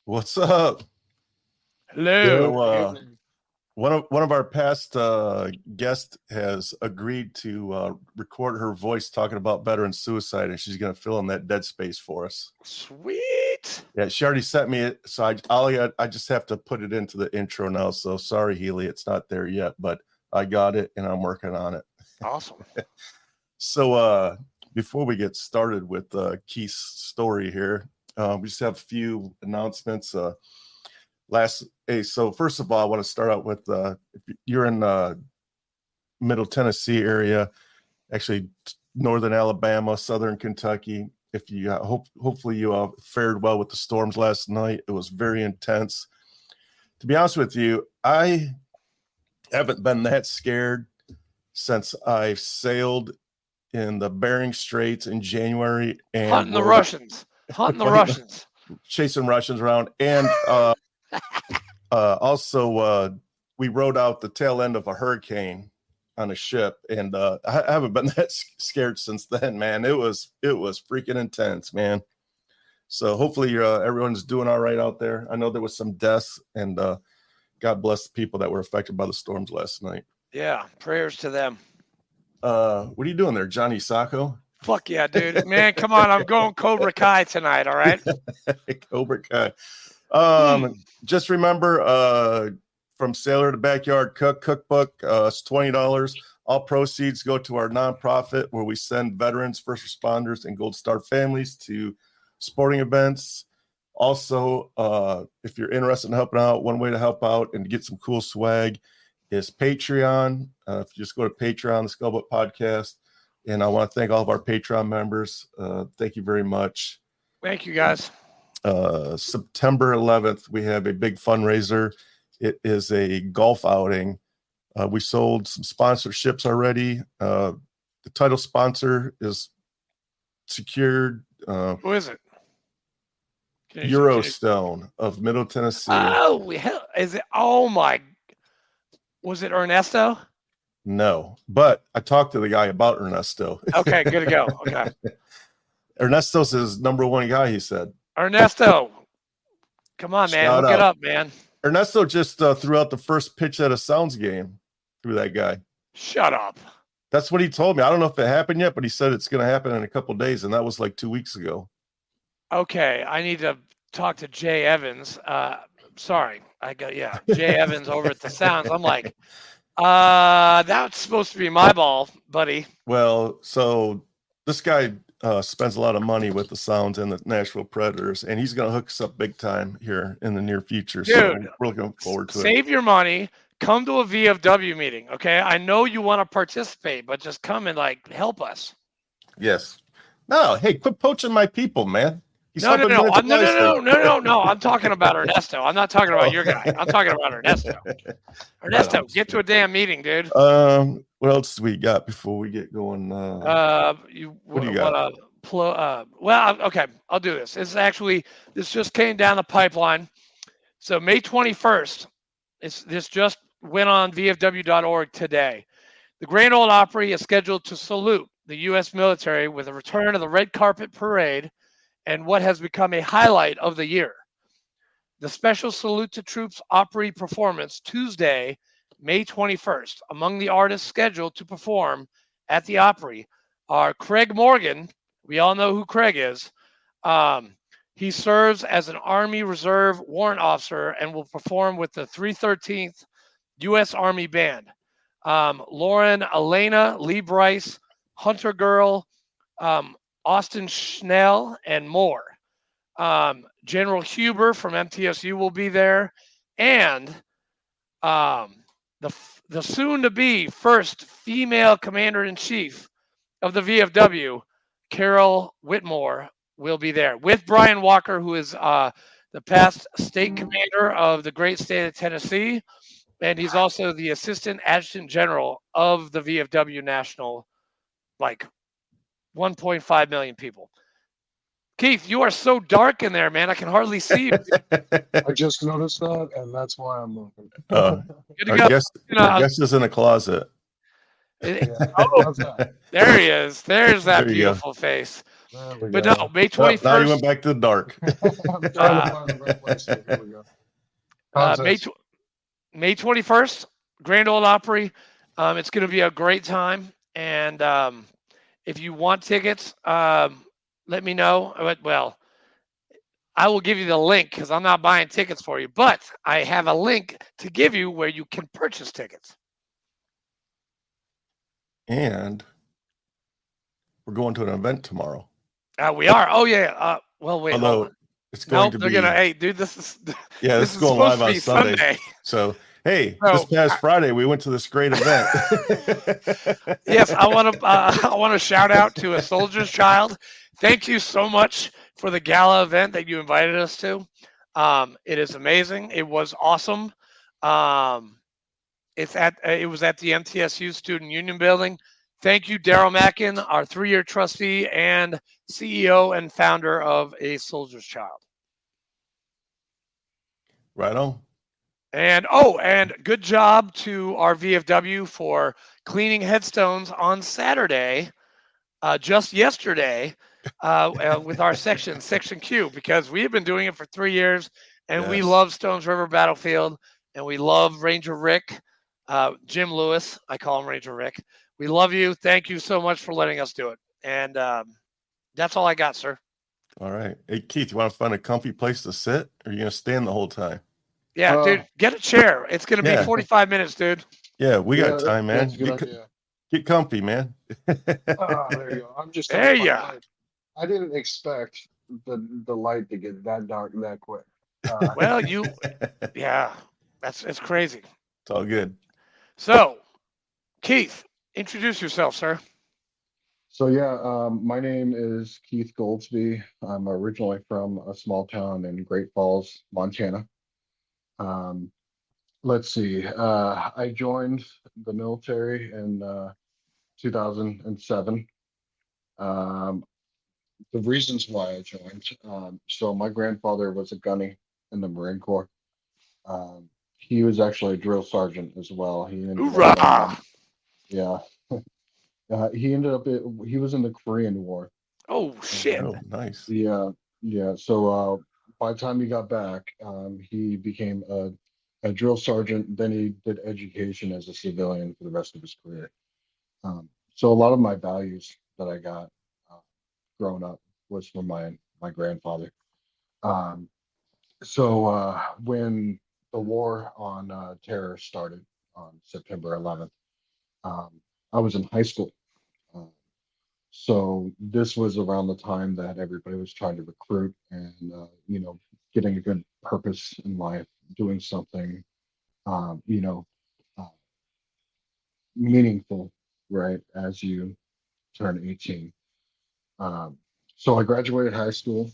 What's up? Hello. So, one of our past guests has agreed to record her voice talking about veteran suicide, and she's going to fill in that dead space for us. Sweet. Yeah, she already sent me it, so I just have to put it into the intro now. So sorry, Healy, it's not there yet, but I got it and I'm working on it. Awesome. So before we get started with Keith's story here, we just have a few announcements. So first of all, I want to start out with if you're in Middle Tennessee area, actually northern Alabama, southern Kentucky. If you hopefully you fared well with the storms last night. It was very intense. To be honest with you, I haven't been that scared since I sailed in the Bering Straits in January and hunting the Russians, chasing Russians around, and also we rode out the tail end of a hurricane on a ship, and I haven't been that scared since then, man. It was freaking intense, man. So hopefully everyone's doing all right out there. I know there was some deaths, and God bless the people that were affected by the storms last night. Yeah, prayers to them. What are you doing there, Johnny Sacco? Fuck yeah, dude. Man, come on. I'm going Cobra Kai tonight, all right? Cobra Kai. Just remember, from Sailor to Backyard Cookbook, it's $20. All proceeds go to our nonprofit where we send veterans, first responders, and Gold Star families to sporting events. Also, if you're interested in helping out, one way to help out and to get some cool swag is Patreon. If you just go to Patreon, the Scuttlebutt Podcast. And I want to thank all of our Patreon members. Thank you very much. Thank you, guys. September 11th, we have a big fundraiser. It is a golf outing. We sold some sponsorships already. The title sponsor is secured. Who is it? Eurostone of Middle Tennessee. Oh, hell, is it? Oh, my. Was it Ernesto? No, but I talked to the guy about Ernesto. Okay, good to go. Okay. Ernesto's his number one guy, he said. Ernesto, come on, man. Hook it up, man. Ernesto just threw out the first pitch at a Sounds game through that guy. Shut up. That's what he told me. I don't know if it happened yet, but he said it's going to happen in a couple of days, and that was like 2 weeks ago. Okay, I need to talk to Jay Evans. Sorry, Jay Evans over at the Sounds. I'm like, that's supposed to be my ball, buddy. Well, so this guy spends a lot of money with the Sounds and the Nashville Predators, and he's going to hook us up big time here in the near future. Dude, so we're looking forward to it. Save your money. Come to a VFW meeting, okay? I know you want to participate, but just come and help us. Yes. No, hey, quit poaching my people, man. No. I'm talking about Ernesto. I'm not talking about your guy. I'm talking about Ernesto. Ernesto, get to a damn meeting, dude. What else do we got before we get going? What do you got? Well, okay, I'll do this. This just came down the pipeline. So May 21st, this just went on VFW.org today. The Grand Ole Opry is scheduled to salute the U.S. military with a return of the red carpet parade and what has become a highlight of the year. The special Salute to Troops Opry performance Tuesday, May 21st. Among the artists scheduled to perform at the Opry are Craig Morgan. We all know who Craig is. He serves as an Army Reserve warrant officer and will perform with the 313th U.S. Army Band. Lauren Elena, Lee Bryce, Hunter Girl, Austin Schnell, and more. General Huber from MTSU will be there, and the soon-to-be first female commander-in-chief of the VFW, Carol Whitmore, will be there with Brian Walker, who is the past state commander of the great state of Tennessee, and he's also the assistant adjutant general of the VFW National, 1.5 million people. Keith, you are so dark in there, man. I can hardly see you. I just noticed that, and that's why I'm looking. I guess is in a closet. There he is. There's that beautiful face. There we But go. no, May Well, now you 21st. went back to the dark. I'm trying to find the right place here. Here we go. May Contest. May 21st, Grand Ole Opry. It's going to be a great time. And if you want tickets, let me know. Well, I will give you the link because I'm not buying tickets for you, but I have a link to give you where you can purchase tickets. And we're going to an event tomorrow. We are. Oh, yeah. Well, wait, hold Although on. it's going Nope, to they're be, going to, hey, dude, this is this is is going supposed live to on be Sunday. Sunday. So, hey, So, this past Friday, we went to this great event. Yes, I want to shout out to A Soldier's Child. Thank you so much for the gala event that you invited us to. It is amazing. It was awesome. It was at the MTSU Student Union Building. Thank you, Daryl Mackin, our 3-year trustee and CEO and founder of A Soldier's Child. Right on. And good job to our VFW for cleaning headstones on Saturday, just yesterday, with our section Q, because we have been doing it for 3 years, and we Yes. love Stones River Battlefield, and we love Ranger Rick, Jim Lewis. I call him Ranger Rick. We love you. Thank you so much for letting us do it. And that's all I got, sir. All right. Hey, Keith, you want to find a comfy place to sit, or are you going to stand the whole time? Yeah, dude, get a chair. It's going to be Yeah. 45 minutes, dude. Yeah, we got time, man. That's a good idea. Get comfy, man. There you go. I'm just There trying to you find light. I didn't expect the light to get that dark that quick. Well, yeah, it's crazy. It's all good. So, Keith, introduce yourself, sir. So yeah, my name is Keith Goldsby. I'm originally from a small town in Great Falls, Montana. Um, let's see. I joined the military in 2007. Um, the reasons why I joined. So my grandfather was a gunny in the Marine Corps. He was actually a drill sergeant as well. He ended up, Hoorah! yeah, he was in the Korean War. Oh, shit. Oh, nice. Yeah, yeah. So by the time he got back, he became a drill sergeant. Then he did education as a civilian for the rest of his career. So a lot of my values that I got growing up was from my grandfather. Um, so when the war on terror started on September 11th, um, I was in high school. Uh, so this was around the time that everybody was trying to recruit and getting a good purpose in life, doing something um, you know uh, meaningful, right? As you turn 18. Um, so I graduated high school,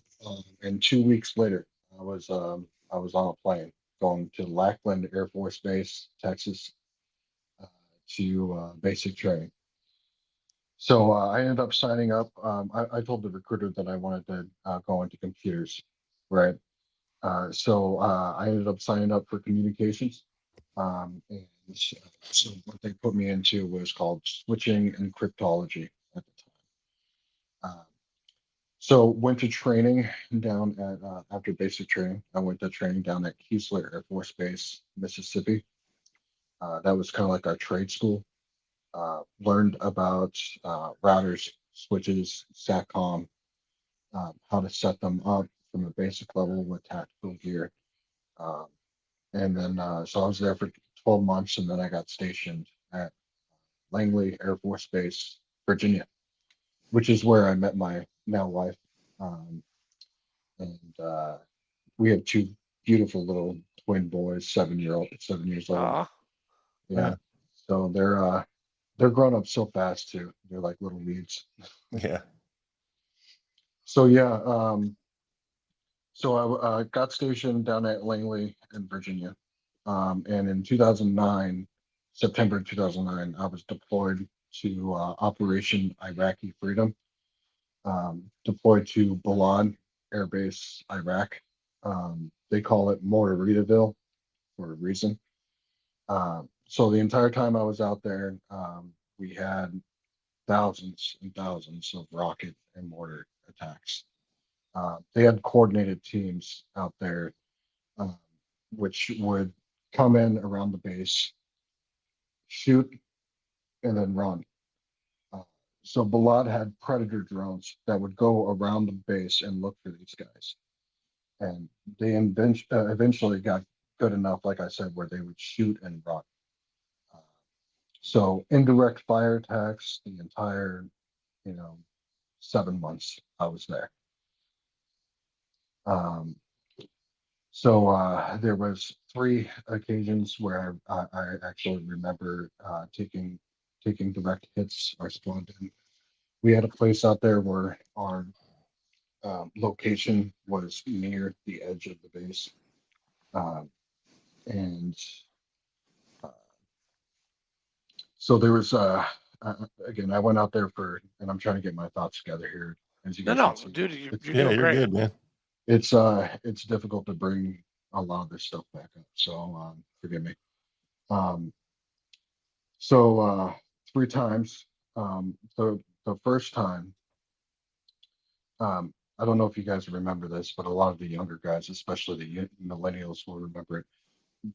and 2 weeks later, I was on a plane going to Lackland Air Force Base, Texas, uh, to basic training. So I ended up signing up. I told the recruiter that I wanted to go into computers, right? So I ended up signing up for communications. And so what they put me into was called switching and cryptology at the time. So went to training down at after basic training. I went to training down at Keesler Air Force Base, Mississippi. That was kind of like our trade school. Learned about routers, switches, SATCOM, how to set them up from a basic level with tactical gear. Um, and then so I was there for 12 months, and then I got stationed at Langley Air Force Base, Virginia, which is where I met my now wife. Um, and we have two beautiful little twin boys, 7 years old. Aw. Yeah. So they're grown up so fast too. They're like little weeds. Yeah. So yeah, so I got stationed down at Langley in Virginia, and in 2009, September 2009, I was deployed to Operation Iraqi Freedom, deployed to Balad Air Base, Iraq. They call it Mortaritaville for a reason. So the entire time I was out there, we had thousands and thousands of rocket and mortar attacks. They had coordinated teams out there, which would come in around the base, shoot, and then run. So Balad had predator drones that would go around the base and look for these guys. And they eventually got good enough, like I said, where they would shoot and run. So indirect fire attacks the entire, 7 months I was there. So there was 3 occasions where I actually remember taking direct hits or squad in. We had a place out there where our location was near the edge of the base, and so there was again, I went out there and I'm trying to get my thoughts together here. As you guys No, can see, dude, you're Yeah, doing you're great. good, man. it's difficult to bring a lot of this stuff back up, so forgive me. So 3 times. The first time, I don't know if you guys remember this, but a lot of the younger guys, especially the millennials, will remember it.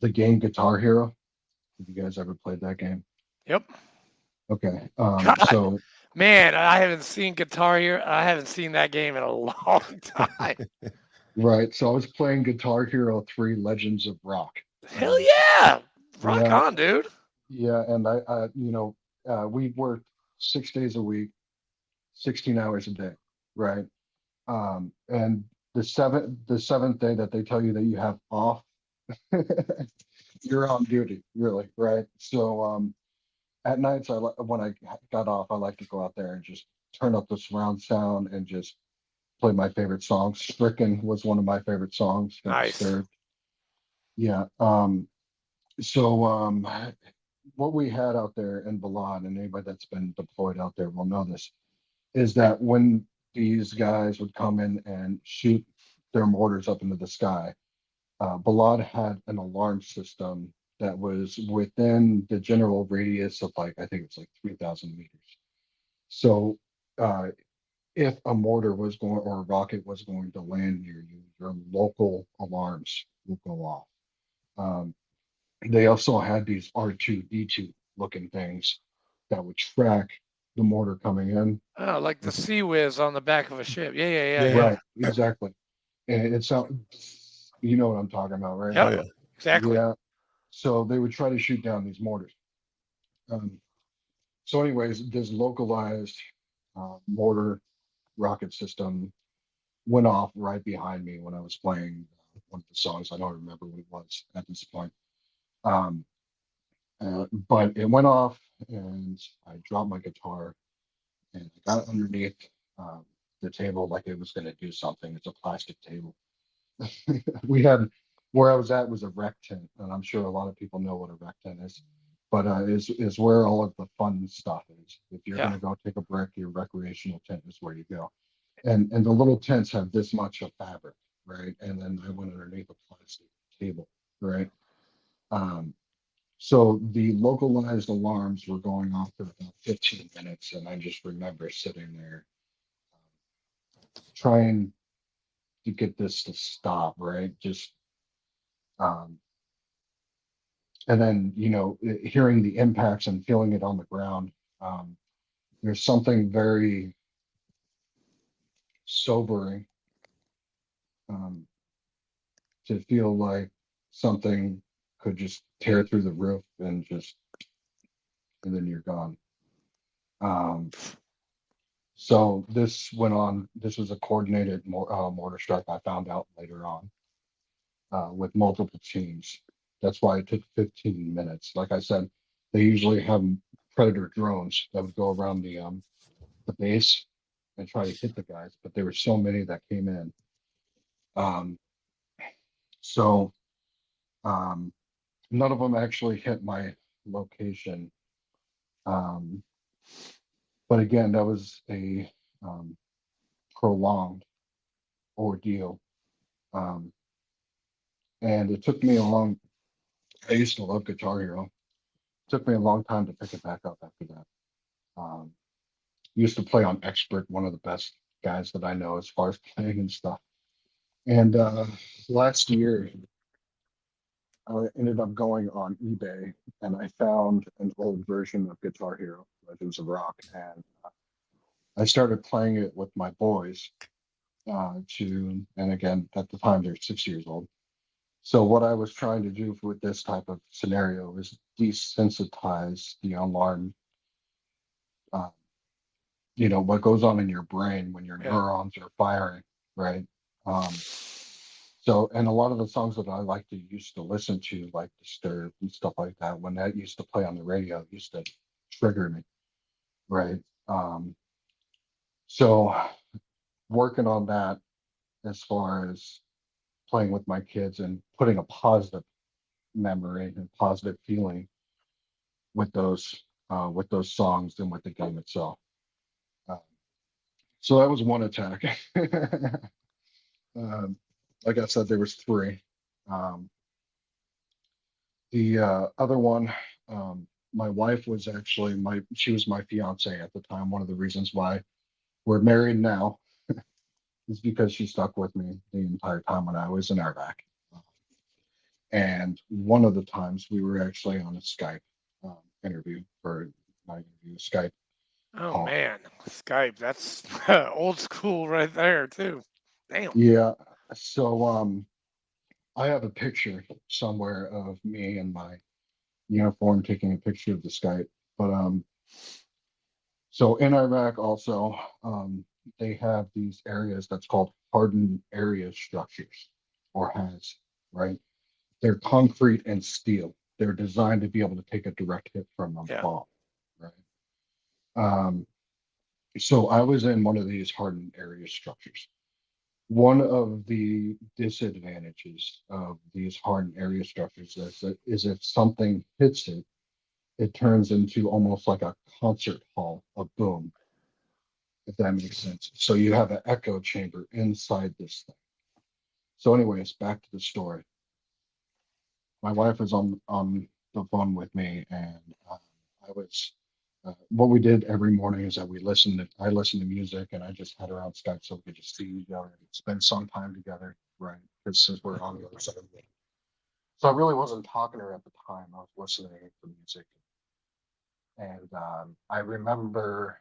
The game Guitar Hero. Have you guys ever played that game? Yep. Okay. God, So man, I haven't seen Guitar Hero. I haven't seen that game in a long time. right. So I was playing Guitar Hero 3 Legends of Rock. Hell yeah. Rock Yeah. on, dude. Yeah, and we worked 6 days a week, 16 hours a day, right? And the seventh day that they tell you that you have off, you're on duty, really, right? So at nights, when I got off, I like to go out there and just turn up the surround sound and just play my favorite songs. Stricken was one of my favorite songs. Got Nice. Disturbed. Yeah. So what we had out there in Balad, and anybody that's been deployed out there will know this, is that when these guys would come in and shoot their mortars up into the sky, Balad had an alarm system that was within the general radius of I think it's 3,000 meters. So if a mortar was going or a rocket was going to land near you, your local alarms will go off. They also had these R2D2 looking things that would track the mortar coming in. Oh, like the Sea Whiz on the back of a ship. Yeah. Right, exactly. And it sounds, you know what I'm talking about, right? Yep. Oh, yeah. Exactly. Yeah. So they would try to shoot down these mortars. So anyways, this localized mortar rocket system went off right behind me when I was playing one of the songs. I don't remember what it was at this point. But it went off and I dropped my guitar and I got underneath the table like it was going to do something. It's a plastic table. We had, where I was at was a rec tent, and I'm sure a lot of people know what a rec tent is, but is where all of the fun stuff is. If you're going to go take a break, your recreational tent is where you go. And the little tents have this much of fabric, right? And then I went underneath a plastic table, right? So the localized alarms were going off for about 15 minutes, and I just remember sitting there trying to get this to stop, right? Just and then hearing the impacts and feeling it on the ground. There's something very sobering to feel like something could just tear through the roof and then you're gone. So this went on. This was a coordinated mortar strike. I found out later on with multiple teams. That's why it took 15 minutes. Like I said, they usually have predator drones that would go around the base and try to hit the guys, but there were so many that came in. So none of them actually hit my location. But again, that was a prolonged ordeal. And it took me I used to love Guitar Hero. It took me a long time to pick it back up after that. Used to play on Expert, one of the best guys that I know as far as playing and stuff. And last year, I ended up going on eBay and I found an old version of Guitar Hero, Legends of Rock, and I started playing it with my boys. And again, at the time they're 6 years old. So what I was trying to do with this type of scenario is desensitize the alarm, uh, what goes on in your brain when your Yeah. neurons are firing, right? So, and a lot of the songs that I like to used to listen to, like Disturbed and stuff like that, when that used to play on the radio, it used to trigger me, right? So working on that as far as playing with my kids and putting a positive memory and positive feeling with those songs and with the game itself. Uh, so that was one attack. Like I said, there was three. Um, the other one, my wife was actually she was my fiance at the time. One of the reasons why we're married now is because she stuck with me the entire time when I was in Iraq. And one of the times we were actually on a Skype interview for not interview, Skype Oh call. man, Skype. That's old school right there too. Damn. Yeah. So I have a picture somewhere of me in my uniform taking a picture of the Skype. But so in Iraq also, they have these areas that's called hardened area structures, or has, right? They're concrete and steel. They're designed to be able to take a direct hit from a Yeah. bomb, right? So I was in one of these hardened area structures. One of the disadvantages of these hardened area structures is if something hits it, it turns into almost like a concert hall, a boom, if that makes sense. So you have an echo chamber inside this thing. So, anyways, back to the story. My wife was on the phone with me, and I was. What we did every morning is that I listened to music, and I just had her on Skype so we could just see each other and spend some time together, right? Because since we're on the other side of the world. So I really wasn't talking to her at the time. I was listening to music. And I remember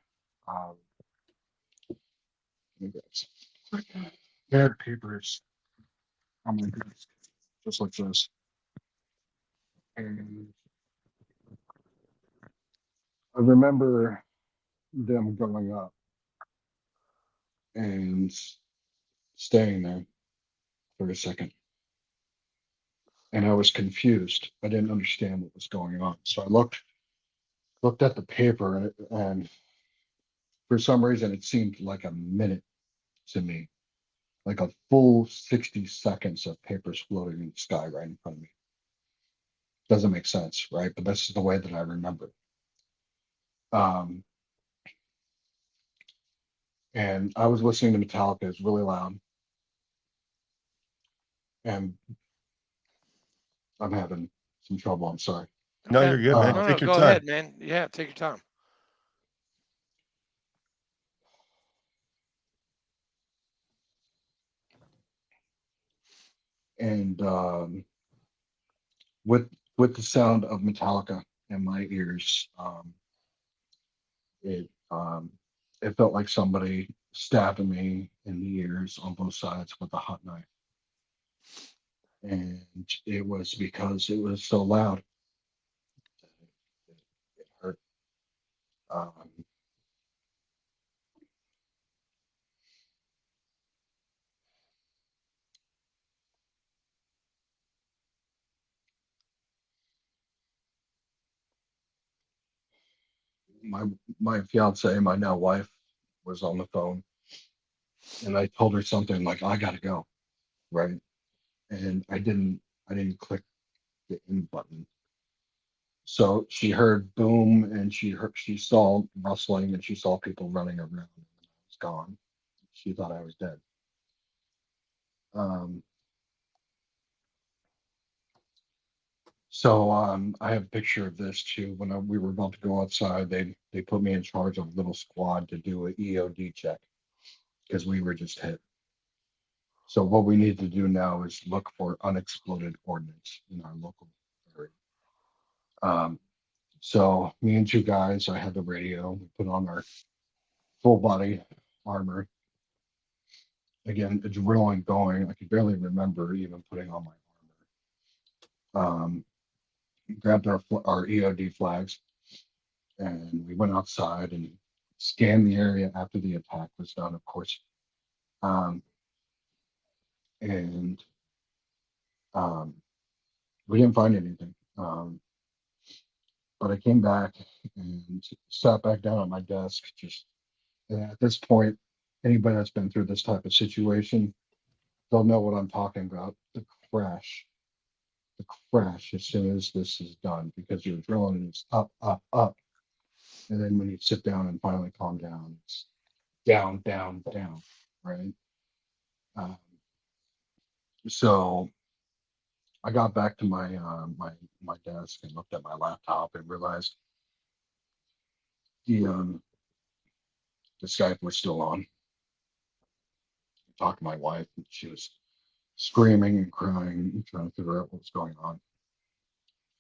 they had papers on my desk, just like this. And I remember them going up and staying there for a second. And I was confused. I didn't understand what was going on. So I looked at the paper, and for some reason it seemed like a minute to me, like a full 60 seconds of papers floating in the sky right in front of me. Doesn't make sense, right? But this is the way that I remember. And I was listening to Metallica. It was really loud, and I'm having some trouble. I'm sorry. No, Okay. you're good, man. No, Take your go time. ahead, man. Yeah, take your time. And with the sound of Metallica in my ears, it it felt like somebody stabbing me in the ears on both sides with a hot knife. And it was because it was so loud. It hurt. Um, my my fiance, my now wife, was on the phone, and I told her something like, "I gotta go," right? And I didn't click the in button. So she heard boom, and she saw rustling, and she saw people running around, and I was gone. She thought I was dead. Um, so I have a picture of this too. When we were about to go outside, they put me in charge of a little squad to do an EOD check. because we were just hit. So what we need to do now is look for unexploded ordnance in our local area. So me and two guys, I had the radio, we put on our full body armor. Again, adrenaline going. I could barely remember even putting on my armor. Grabbed our EOD flags, and we went outside and scanned the area after the attack was done, of course. And we didn't find anything. But I came back and sat back down at my desk. And at this point, anybody that's been through this type of situation, they'll know what I'm talking about. The crash as soon as this is done, because your adrenaline is up, up, up. And then when you sit down and finally calm down, it's down, down, down, right? So I got back to my desk and looked at my laptop and realized the Skype was still on. I talked to my wife, and she was screaming and crying and trying to figure out what was going on.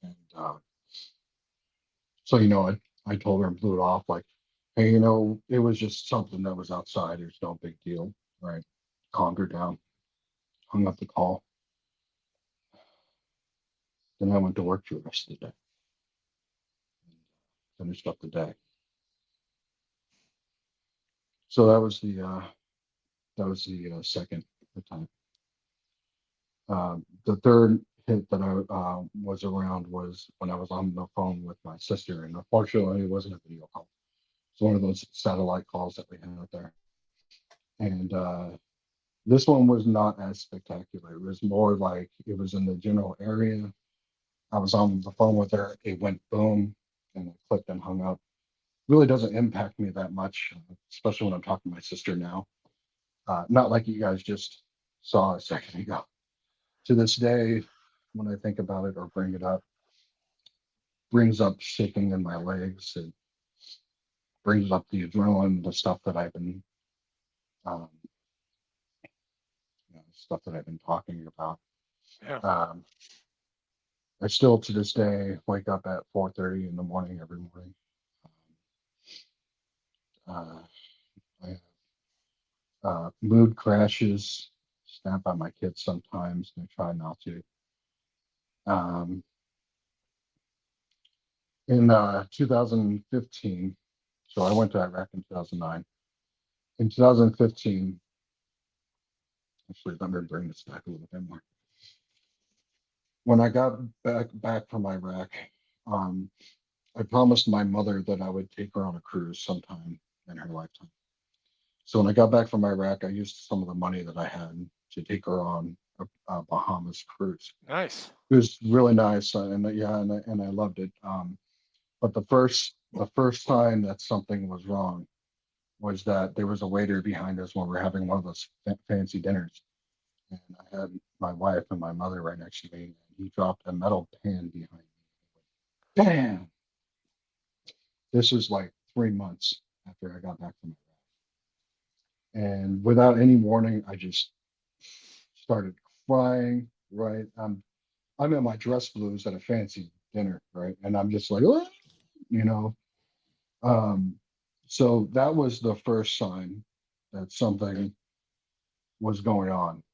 And so I told her and blew it off like, hey, it was just something that was outside. There's no big deal, right? Calmed her down, hung up the call. Then I went to work for the rest of the day. Finished up the day. So that was the second time. The third hit that I was around was when I was on the phone with my sister, and unfortunately it wasn't a video call. It's one of those satellite calls that we had out there. And this one was not as spectacular. It was more like it was in the general area. I was on the phone with her. It went boom, and it clicked and hung up. Really doesn't impact me that much, especially when I'm talking to my sister now. Not like you guys just saw a second ago. To this day, when I think about it or bring it up, brings up shaking in my legs. It brings up the adrenaline, the stuff that I've been, talking about. Yeah. I still, to this day, wake up at 4:30 in the morning every morning. I have mood crashes, snap at my kids sometimes, and I try not to. In 2015, so I went to Iraq in 2009. In 2015, actually, let me bring this back a little bit more. When I got back from Iraq, I promised my mother that I would take her on a cruise sometime in her lifetime. So when I got back from Iraq, I used some of the money that I had to take her on a Bahamas cruise. Nice. It was really nice, and I loved it. But the first time that something was wrong was that there was a waiter behind us when we were having one of those fancy dinners, and I had my wife and my mother right next to me, and he dropped a metal pan behind me. Bam! This was like 3 months after I got back from Iraq, and without any warning, I just started crying. Right, I'm in my dress blues at a fancy dinner, right, and I'm just like, "Ah," you know. So that was the first sign that something was going on.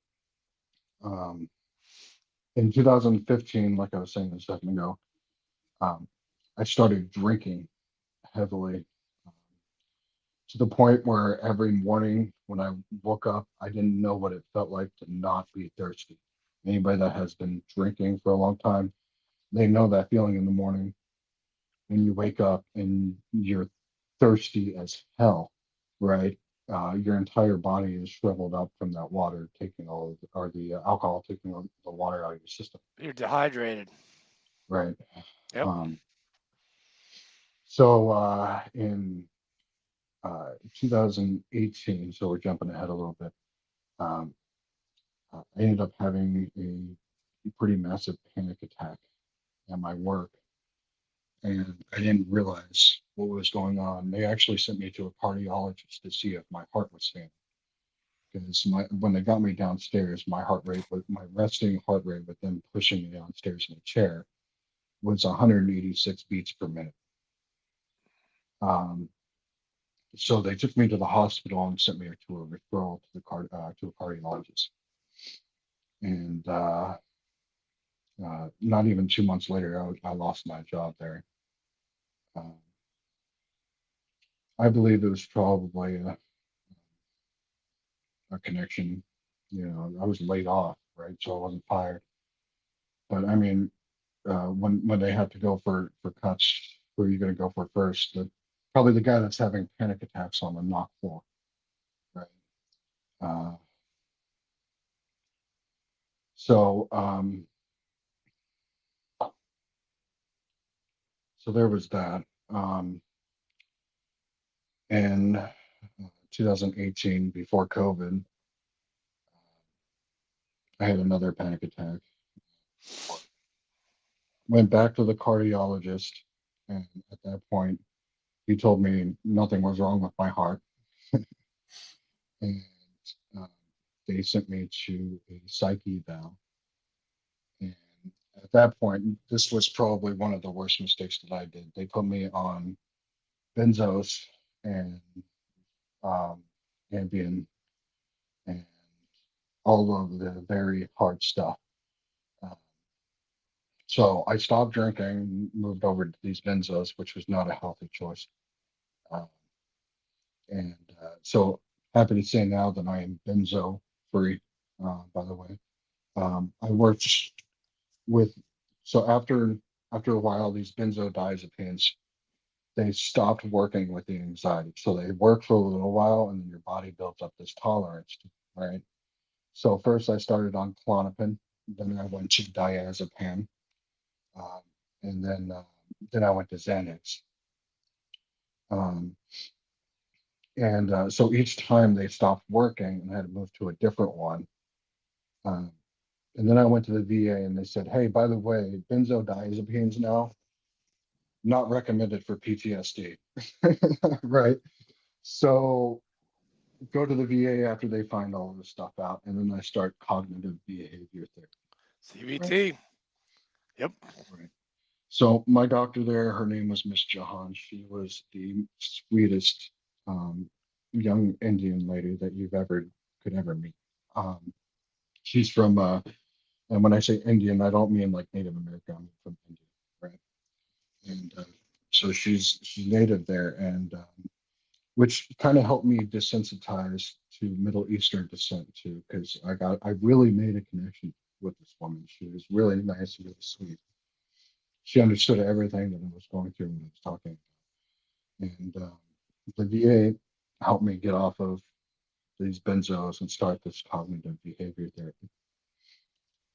In 2015, like I was saying a second ago, I started drinking heavily, um, to the point where every morning when I woke up, I didn't know what it felt like to not be thirsty. Anybody that has been drinking for a long time, they know that feeling in the morning when you wake up and you're thirsty as hell, right? Your entire body is shriveled up from that water taking the alcohol taking all the water out of your system, You're dehydrated. right? Yep. So in 2018, so we're jumping ahead a little bit, um, I ended up having a pretty massive panic attack at my work, and I didn't realize what was going on. They actually sent me to a cardiologist to see if my heart was failing. because when they got me downstairs, my resting heart rate with them pushing me downstairs in a chair was 186 beats per minute. So they took me to the hospital and sent me to a referral to a cardiologist. And not even 2 months later, I lost my job there. I believe it was probably a connection. I was laid off, right? So I wasn't fired. But I mean, when they have to go for cuts, who are you going to go for first? Probably the guy that's having panic attacks on the knock floor, right? Uh, so there was that. In 2018, before COVID, I had another panic attack. Went back to the cardiologist, and at that point, he told me nothing was wrong with my heart. And they sent me to a psyche eval. And at that point, this was probably one of the worst mistakes that I did. They put me on benzos and Ambien and all of the very hard stuff. So I stopped drinking, moved over to these benzos, which was not a healthy choice. So happy to say now that I am benzo free, by the way. I worked with, so after a while, these benzodiazepines, they stopped working with the anxiety. So they work for a little while and then your body builds up this tolerance, right? So first I started on Klonopin, then I went to diazepam, and then I went to Xanax. So each time they stopped working and I had to move to a different one. And then I went to the VA and they said, hey, by the way, benzodiazepines now, not recommended for PTSD. Right. So go to the VA after they find all of this stuff out. And then I start cognitive behavior therapy. CBT. Right? Yep. Right. So my doctor there, her name was Miss Jahan. She was the sweetest young Indian lady that could ever meet. She's from, and when I say Indian, I don't mean like Native American. I mean from India, right? And so she's native there, and which kind of helped me desensitize to Middle Eastern descent too, because I really made a connection with this woman. She was really nice, really sweet. She understood everything that I was going through when I was talking about. And the VA helped me get off of these benzos and start this cognitive behavior therapy.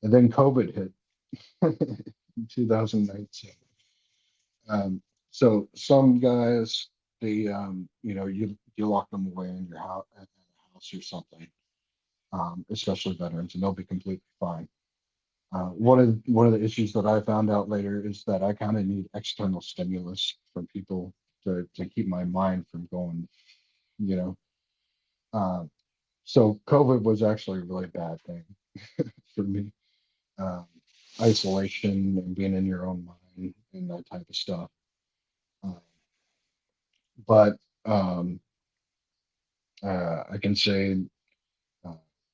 And then COVID hit in 2019. So some guys, they, you lock them away in your house, or something, especially veterans, and they'll be completely fine. One of the issues that I found out later is that I kind of need external stimulus from people to keep my mind from going, So COVID was actually a really bad thing for me. Isolation and being in your own mind and that type of stuff. But I can say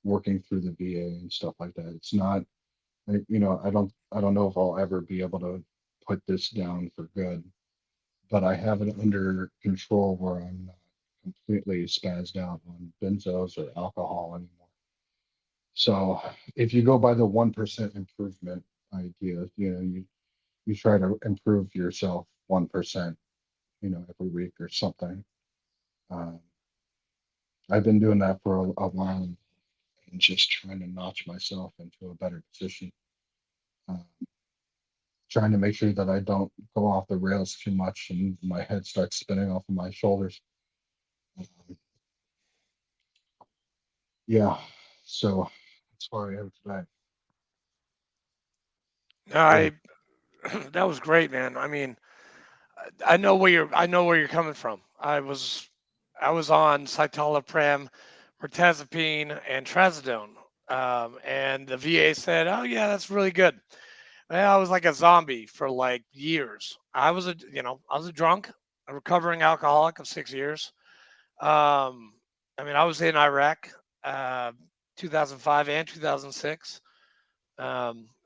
working through the VA and stuff like that, it's not, I don't know if I'll ever be able to put this down for good, but I have it under control where I'm not completely spazzed out on benzos or alcohol anymore. So if you go by the 1% improvement idea, you try to improve yourself 1%, every week or something. I've been doing that for a while and just trying to notch myself into a better position. Trying to make sure that I don't go off the rails too much and my head starts spinning off of my shoulders. Yeah, so that's where I am today. That was great, man. I mean, I know where you're coming from. I was on citalopram, mirtazapine and trazodone. And the VA said, "Oh yeah, that's really good." Well, I was like a zombie for like years. I was a drunk, a recovering alcoholic of 6 years. I mean, I was in Iraq, uh, 2005 and 2006.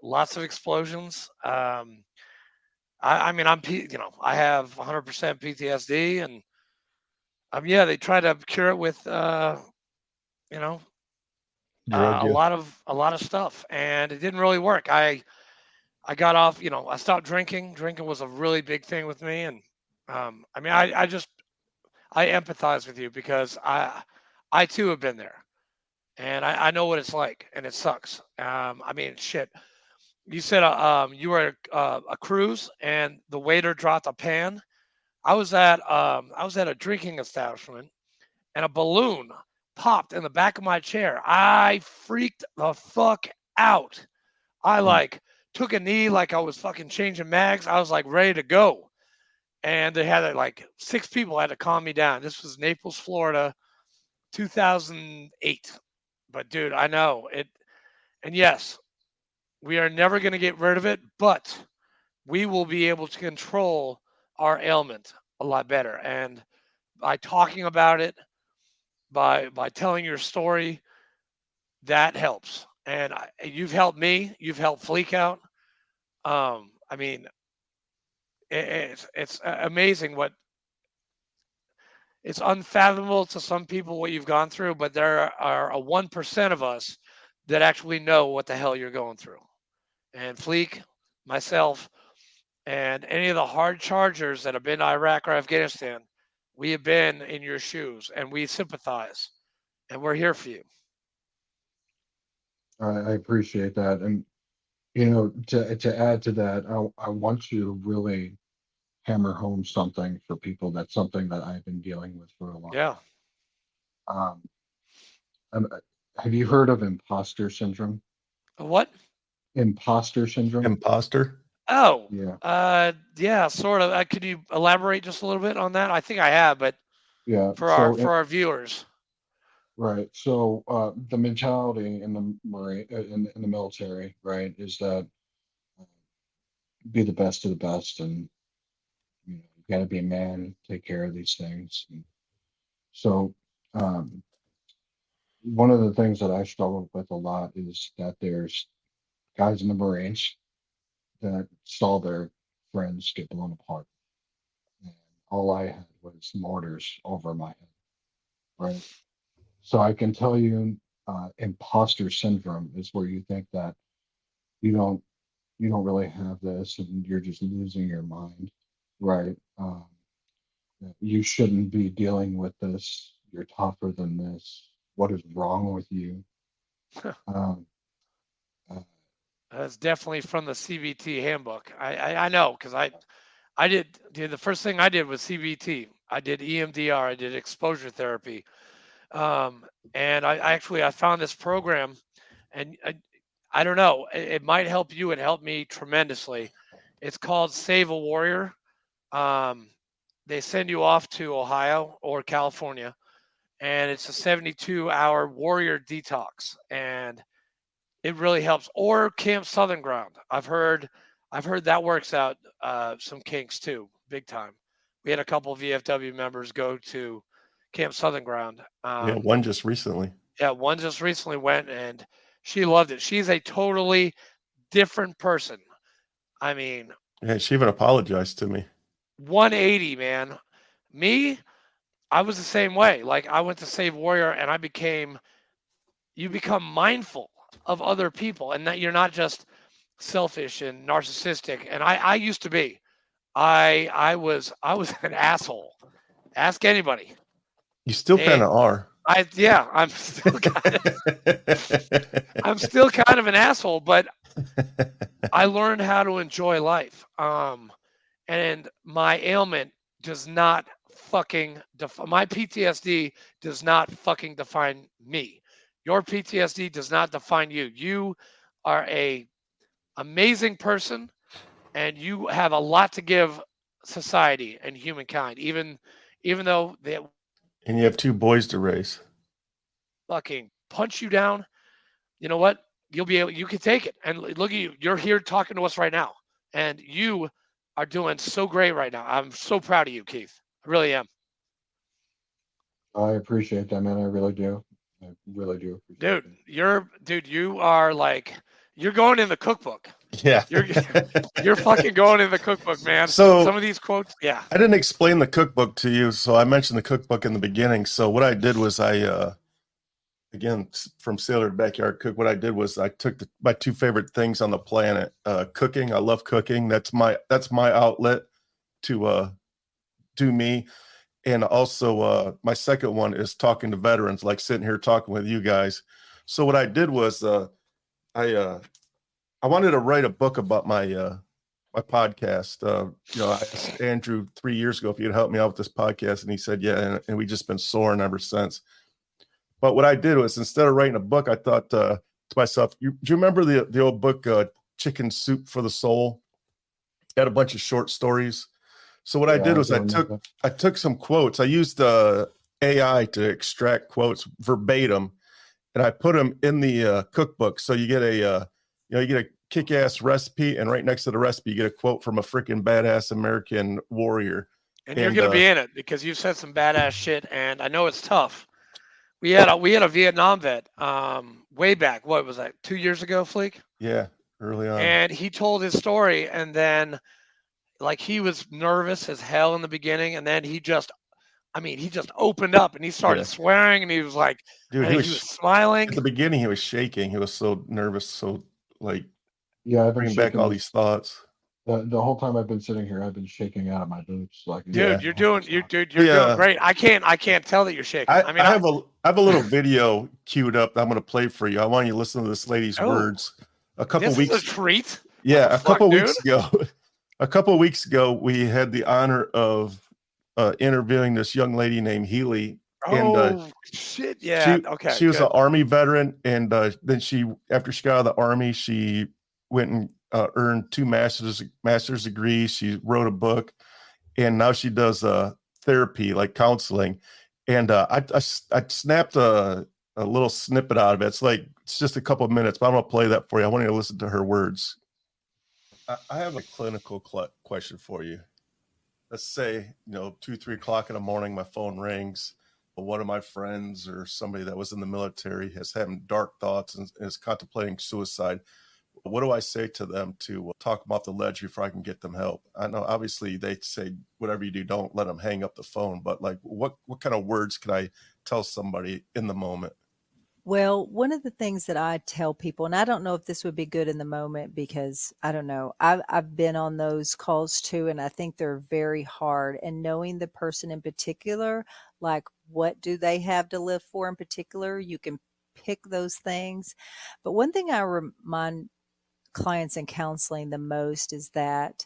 Lots of explosions. I mean, I have 100% PTSD, and yeah, they try to cure it with, you know, Drug you. a lot of stuff, and it didn't really work. I got off, I stopped drinking. Drinking was a really big thing with me, and I mean, I empathize with you because I too have been there, and I know what it's like, and it sucks. I mean, shit. You said you were at a cruise, and the waiter dropped a pan. I was at a drinking establishment, and a balloon popped in the back of my chair. I freaked the fuck out. I like took a knee like I was fucking changing mags. I was like ready to go. And they had like 6 people had to calm me down. This was Naples, Florida, 2008. But dude, I know it. And yes, we are never going to get rid of it, but we will be able to control our ailment a lot better. And by talking about it, by telling your story, that helps. And you've helped me. You've helped Fleek out. I mean, it's amazing what it's unfathomable to some people what you've gone through, but there are a 1% of us that actually know what the hell you're going through. And Fleek, myself, and any of the hard chargers that have been to Iraq or Afghanistan, we have been in your shoes and we sympathize and we're here for you. I appreciate that. And, to add to that, I want to really hammer home something for people. That's something that I've been dealing with for a long Yeah. time. Have you heard of imposter syndrome? What? Imposter syndrome? Imposter. Oh, Yeah. yeah, sort of. Could you elaborate just a little bit on that? I think I have, but Yeah. for our viewers. Right. So the mentality in the Marine in the military, right, is that be the best of the best, and you got to be a man, take care of these things. And so um, one of the things that I struggle with a lot is that there's guys in the Marines that saw their friends get blown apart, and all I had was mortars over my head, right? So I can tell you, imposter syndrome is where you think that you don't you don't really have this, and you're just losing your mind, right? That you shouldn't be dealing with this. You're tougher than this. What is wrong with you? Um, uh, That's definitely from the CBT handbook. I know because I did the first thing I did was CBT. I did EMDR. I did exposure therapy. Um, and I found this program, and I don't know. It might help you. It helped me tremendously. It's called Save a Warrior. Um, they send you off to Ohio or California, and it's a 72-hour warrior detox, and it really helps. Or Camp Southern Ground. I've heard that works out some kinks too, big time. We had a couple of VFW members go to Camp Southern Ground. Yeah, one just recently. Yeah, one just recently went and she loved it. She's a totally different person. I mean, Yeah, she even apologized to me. 180, man. Me, I was the same way. Like I went to Save Warrior and you become mindful of other people and that you're not just selfish and narcissistic. And I used to be. I was an asshole. Ask anybody. You still kind of are. I'm still kind of an asshole, but I learned how to enjoy life. And my ailment does not fucking my PTSD does not fucking define me. Your PTSD does not define you. You are a amazing person, and you have a lot to give society and humankind. Even though they And you have 2 boys to raise. fucking punch you down, you know what? You can take it. And look at you. You're here talking to us right now. And you are doing so great right now. I'm so proud of you, Keith. I really am. I appreciate that, man. I really do. I really do appreciate You are like, you're going in the cookbook. Yeah. You're fucking going in the cookbook, man. So some of these quotes, yeah. I didn't explain the cookbook to you, so I mentioned the cookbook in the beginning. So what I did was again, from Sailor to Backyard Cook, what I did was I took my two favorite things on the planet, cooking. I love cooking. That's my outlet to do me. And also my second one is talking to veterans, like sitting here talking with you guys. So what I did was I wanted to write a book about my my podcast. I asked Andrew 3 years ago if he'd help me out with this podcast, and he said yeah, and we've just been soaring ever since. But what I did was, instead of writing a book, I thought to myself, do you remember the old book Chicken Soup for the Soul? It had a bunch of short stories. So what I did was I took some quotes. I used AI to extract quotes verbatim, and I put them in the cookbook. So you get a kick-ass recipe, and right next to the recipe, you get a quote from a freaking badass American warrior. And you're going to be in it because you've said some badass shit, and I know it's tough. We had a Vietnam vet way back. What was that? 2 years ago, Fleek? Yeah, early on. And he told his story, and then like he was nervous as hell in the beginning, and then he just opened up and he started swearing, and he was like, dude, he was smiling. At the beginning, he was shaking. He was so nervous, so like, I've bringing back all these thoughts. The whole time I've been sitting here, I've been shaking out of my boots. Like, dude, you're doing great. I can't tell that you're shaking. I have a little video queued up that I'm going to play for you. I want you to listen to this lady's words. A couple weeks. This is a treat. Yeah, a couple weeks ago. A couple of weeks ago, we had the honor of interviewing this young lady named Healy. And, shit! Yeah. She was an Army veteran, and then after she got out of the Army, she went and earned 2 master's degrees. She wrote a book, and now she does therapy, like counseling. And I snapped a little snippet out of it. It's just a couple of minutes, but I'm gonna play that for you. I want you to listen to her words. I have a clinical question for you. Let's say 2-3 o'clock in the morning, my phone rings. One of my friends or somebody that was in the military has having dark thoughts and is contemplating suicide. What do I say to them to talk them off the ledge before I can get them help? I know obviously they say whatever you do, don't let them hang up the phone. But like, what kind of words can I tell somebody in the moment? Well, one of the things that I tell people, and I don't know if this would be good in the moment because I don't know, I've been on those calls too, and I think they're very hard. And knowing the person in particular, like what do they have to live for in particular, you can pick those things. But one thing I remind clients in counseling the most is that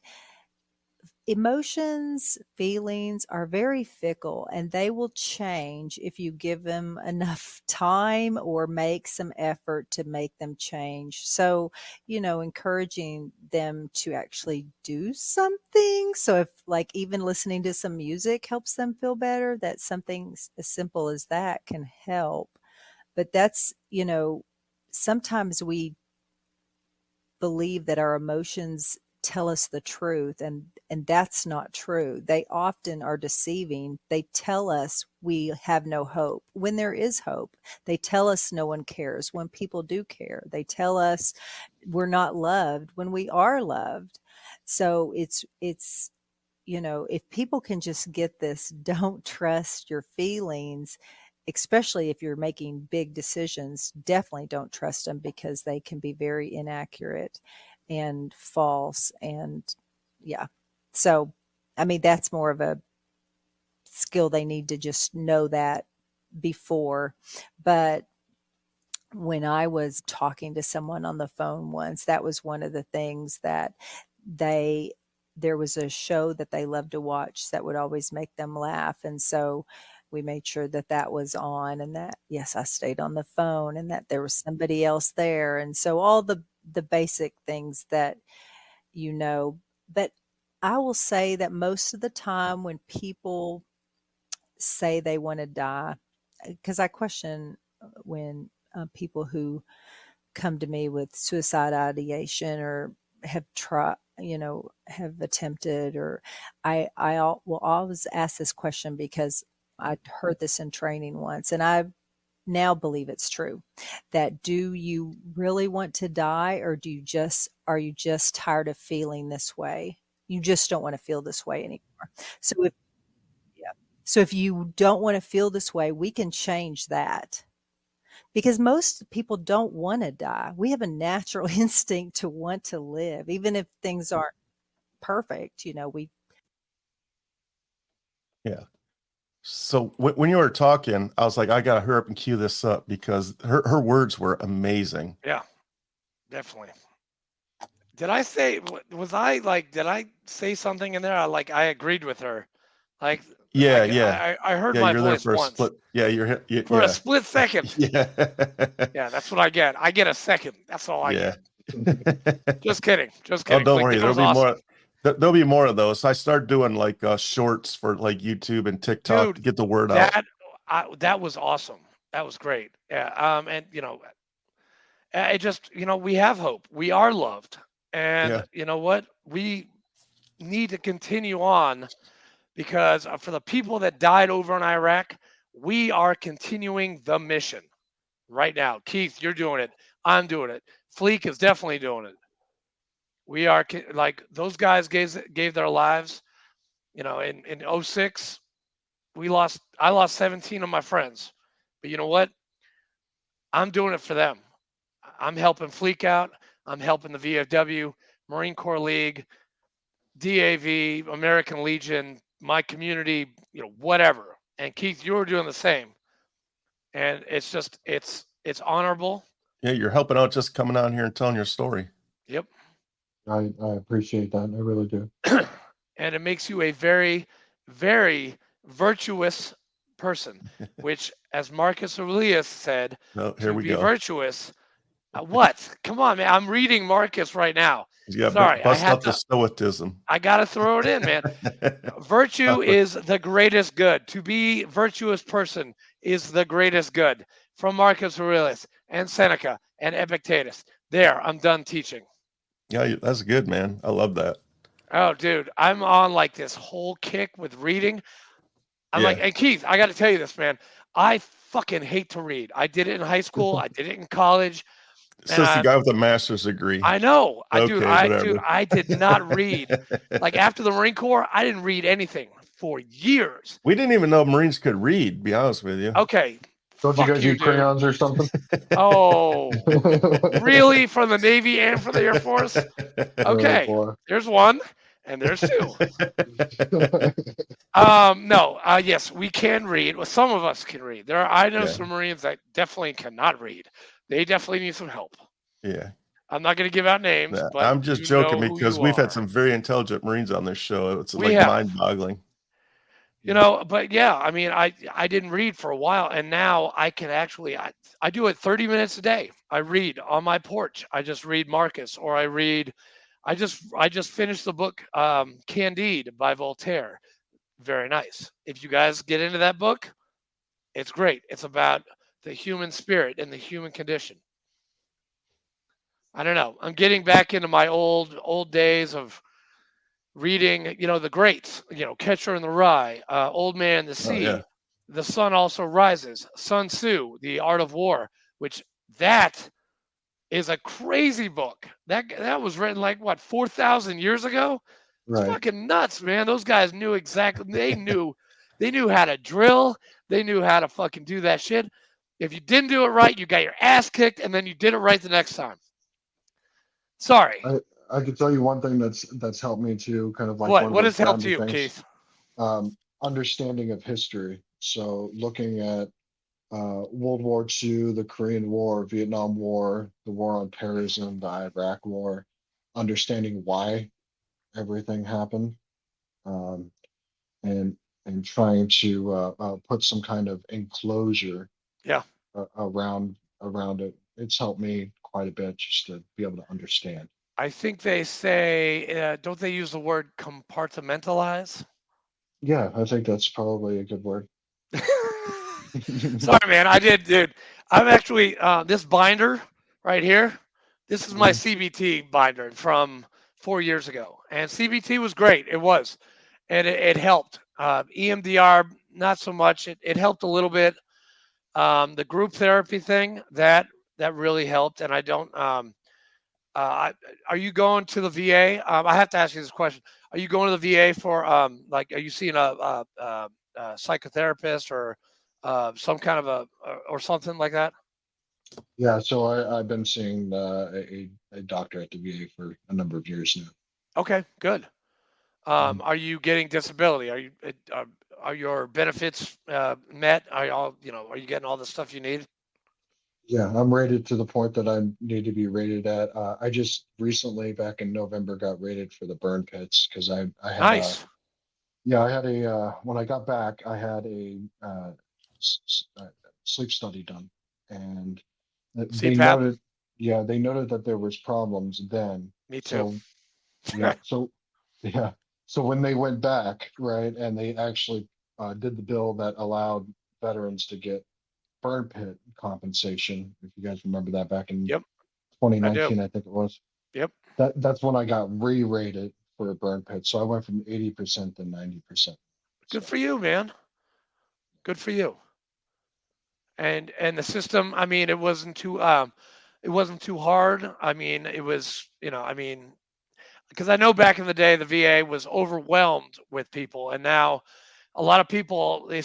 emotions, feelings are very fickle, and they will change if you give them enough time or make some effort to make them change. So, encouraging them to actually do something. So if like even listening to some music helps them feel better, that something as simple as that can help. But that's, sometimes we believe that our emotions tell us the truth, and that's not true. They often are deceiving. They tell us we have no hope when there is hope. They tell us no one cares when people do care. They tell us we're not loved when we are loved. So it's if people can just get this, don't trust your feelings, especially if you're making big decisions. Definitely don't trust them because they can be very inaccurate and false. And so that's more of a skill they need to just know that before. But when I was talking to someone on the phone once, that was one of the things that there was a show that they loved to watch that would always make them laugh. And so we made sure that was on, and that, yes, I stayed on the phone, and that there was somebody else there. And so all the basic things that, but I will say that most of the time when people say they want to die, because I question people who come to me with suicide ideation or have tried, have attempted, or will always ask this question because I heard this in training once, and I now believe it's true, that do you really want to die, or are you just tired of feeling this way? You just don't want to feel this way anymore. So if you don't want to feel this way, we can change that. Because most people don't want to die. We have a natural instinct to want to live, even if things aren't perfect. Yeah. So when you were talking, I was like, I gotta hurry up and cue this up because her words were amazing. Yeah, definitely. Did I say did I say something in there? I agreed with her. Like, Yeah. I heard Yeah, my you're there voice for a once. split. Yeah, For a split second. Yeah. Yeah, that's what I get. I get a second. That's all I Yeah. get. Just kidding. Just Oh, kidding. don't But worry. it There'll was be awesome. more. There'll be more of those. I start doing like shorts for like YouTube and TikTok Dude, to get the word out. That was awesome. That was great. Yeah. And it just, we have hope. We are loved. And Yeah. you know what? We need to continue on because for the people that died over in Iraq, we are continuing the mission right now. Keith, you're doing it. I'm doing it. Fleek is definitely doing it. We are like those guys gave their lives, in 06, I lost 17 of my friends. But you know what? I'm doing it for them. I'm helping Fleek out. I'm helping the VFW, Marine Corps League, DAV, American Legion, my community, whatever. And Keith, you were doing the same. And it's just it's honorable. Yeah, you're helping out just coming out here and telling your story. Yep. I appreciate that. I really do. And it makes you a very, very virtuous person, which, as Marcus Aurelius said, No, here to we be go. virtuous. What? Come on, man. I'm reading Marcus right now. Yeah, Sorry, bust out the stoicism. I got to throw it in, man. Virtue is the greatest good. To be virtuous person is the greatest good. From Marcus Aurelius and Seneca and Epictetus. There, I'm done teaching. Yeah, that's good, man. I love that. Oh, dude, I'm on like this whole kick with reading. I'm Yeah. like, and Keith, I got to tell you this, man. I fucking hate to read. I did it in high school. I did it in college. Says the guy with a master's degree. I know. Okay, I did not read. Like after the Marine Corps, I didn't read anything for years. We didn't even know Marines could read, to be honest with you. Okay. Don't you guys use crayons or something? Oh, really? From the Navy and from the Air Force? Okay. Oh, there's one and there's two. No. Yes, we can read. Well, some of us can read. I know some Marines that definitely cannot read. They definitely need some help. Yeah. I'm not going to give out names, but I'm just joking because we've had some very intelligent Marines on this show. It's mind-boggling. But yeah, I mean, I didn't read for a while, and now I can actually I do it 30 minutes a day. I read on my porch. I just read Marcus, or I just finished the book Candide by Voltaire. Very nice. If you guys get into that book, it's great. It's about the human spirit and the human condition. I don't know. I'm getting back into my old days of reading, the greats, Catcher in the Rye, Old Man in the Sea, The Sun Also Rises, Sun Tzu, The Art of War, which that is a crazy book. That was written like 4,000 years ago. It's fucking nuts, man. Those guys knew exactly. They knew how to drill. They knew how to fucking do that shit. If you didn't do it right, you got your ass kicked, and then you did it right the next time. Sorry. I can tell you one thing that's helped me too, kind of like what has helped you, Keith? Understanding of history. So looking at World War II, the Korean War, Vietnam War, the war on terrorism, the Iraq War, understanding why everything happened, and trying to put some kind of enclosure around it. It's helped me quite a bit just to be able to understand. I think they say, don't they use the word compartmentalize? Yeah, I think that's probably a good word. Sorry, man. I did, dude. I'm actually this binder right here. This is my CBT binder from 4 years ago, and CBT was great. It was, and it helped. EMDR, not so much. It helped a little bit. The group therapy thing that really helped, and I don't. Are you going to the VA? I have to ask you this question. Are you going to the VA for like? Are you seeing a psychotherapist or some kind of or something like that? Yeah, so I've been seeing a doctor at the VA for a number of years now. Okay, good. Mhm. Are you getting disability? Are your benefits met? Are you all Are you getting all the stuff you need? Yeah, I'm rated to the point that I need to be rated at. I just recently, back in November, got rated for the burn pits because I had Nice. yeah, I had when I got back, I had a sleep study done, and they CPAP. noted, yeah, they noted that there was problems then. Me too. So yeah, so yeah, so when they went back, right, and they actually did the bill that allowed veterans to get burn pit compensation, if you guys remember that back in Yep, I do. 2019, I think it was. Yep. That's when I got re-rated for a burn pit. So I went from 80% to 90%. Good So for you, man. Good for you. And the system, I mean, it wasn't too hard. I mean, it was, because I know back in the day the VA was overwhelmed with people, and now a lot of people they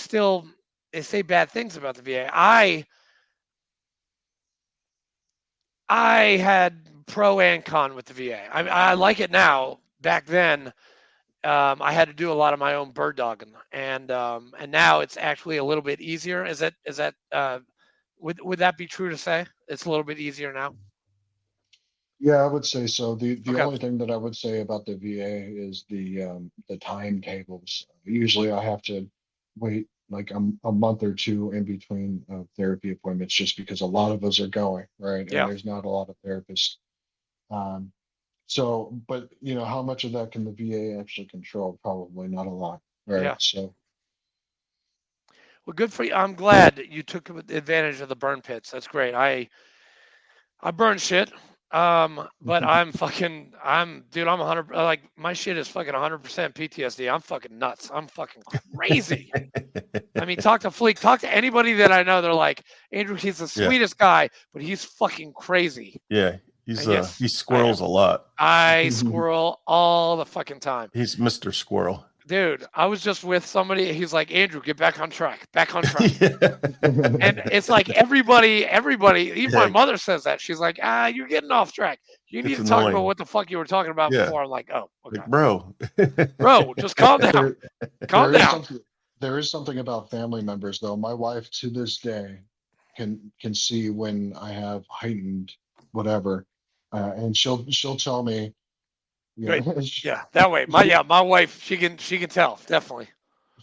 say bad things about the VA. I had pro and con with the VA. I like it now. Back then, I had to do a lot of my own bird dogging, and now it's actually a little bit easier. Is that would that be true to say? It's a little bit easier now. yeah, I would say so. The Okay. only thing that I would say about the VA is the timetables. Usually I have to wait like a month or two in between therapy appointments just because a lot of us are going, right? And Yeah. there's not a lot of therapists. Um, So, but how much of that can the VA actually control? Probably not a lot, right? Yeah. So, Well, good for you. I'm glad that you took advantage of the burn pits. That's great. I burn shit. But dude, I'm 100, like my shit is fucking 100% PTSD. I'm fucking nuts. I'm fucking crazy. I mean, talk to Fleek, talk to anybody that I know. They're like, Andrew, he's the Yeah. sweetest guy, but he's fucking crazy. Yeah, And yes, he squirrels a lot. I squirrel all the fucking time. He's Mr. Squirrel. Dude, I was just with somebody. He's like, Andrew, get back on track. Back on track. Yeah. And it's like everybody, even my Yeah. mother says that. She's like, you're getting off track. You need It's to talk about annoying. what the fuck you were talking about Yeah. before. I'm like, oh, okay. Like, bro. Bro, just calm down. Calm there is down. there is something about family members, though. My wife to this day can see when I have heightened whatever, and she'll tell me, Great. she, Yeah, that way. My wife, she can tell, definitely.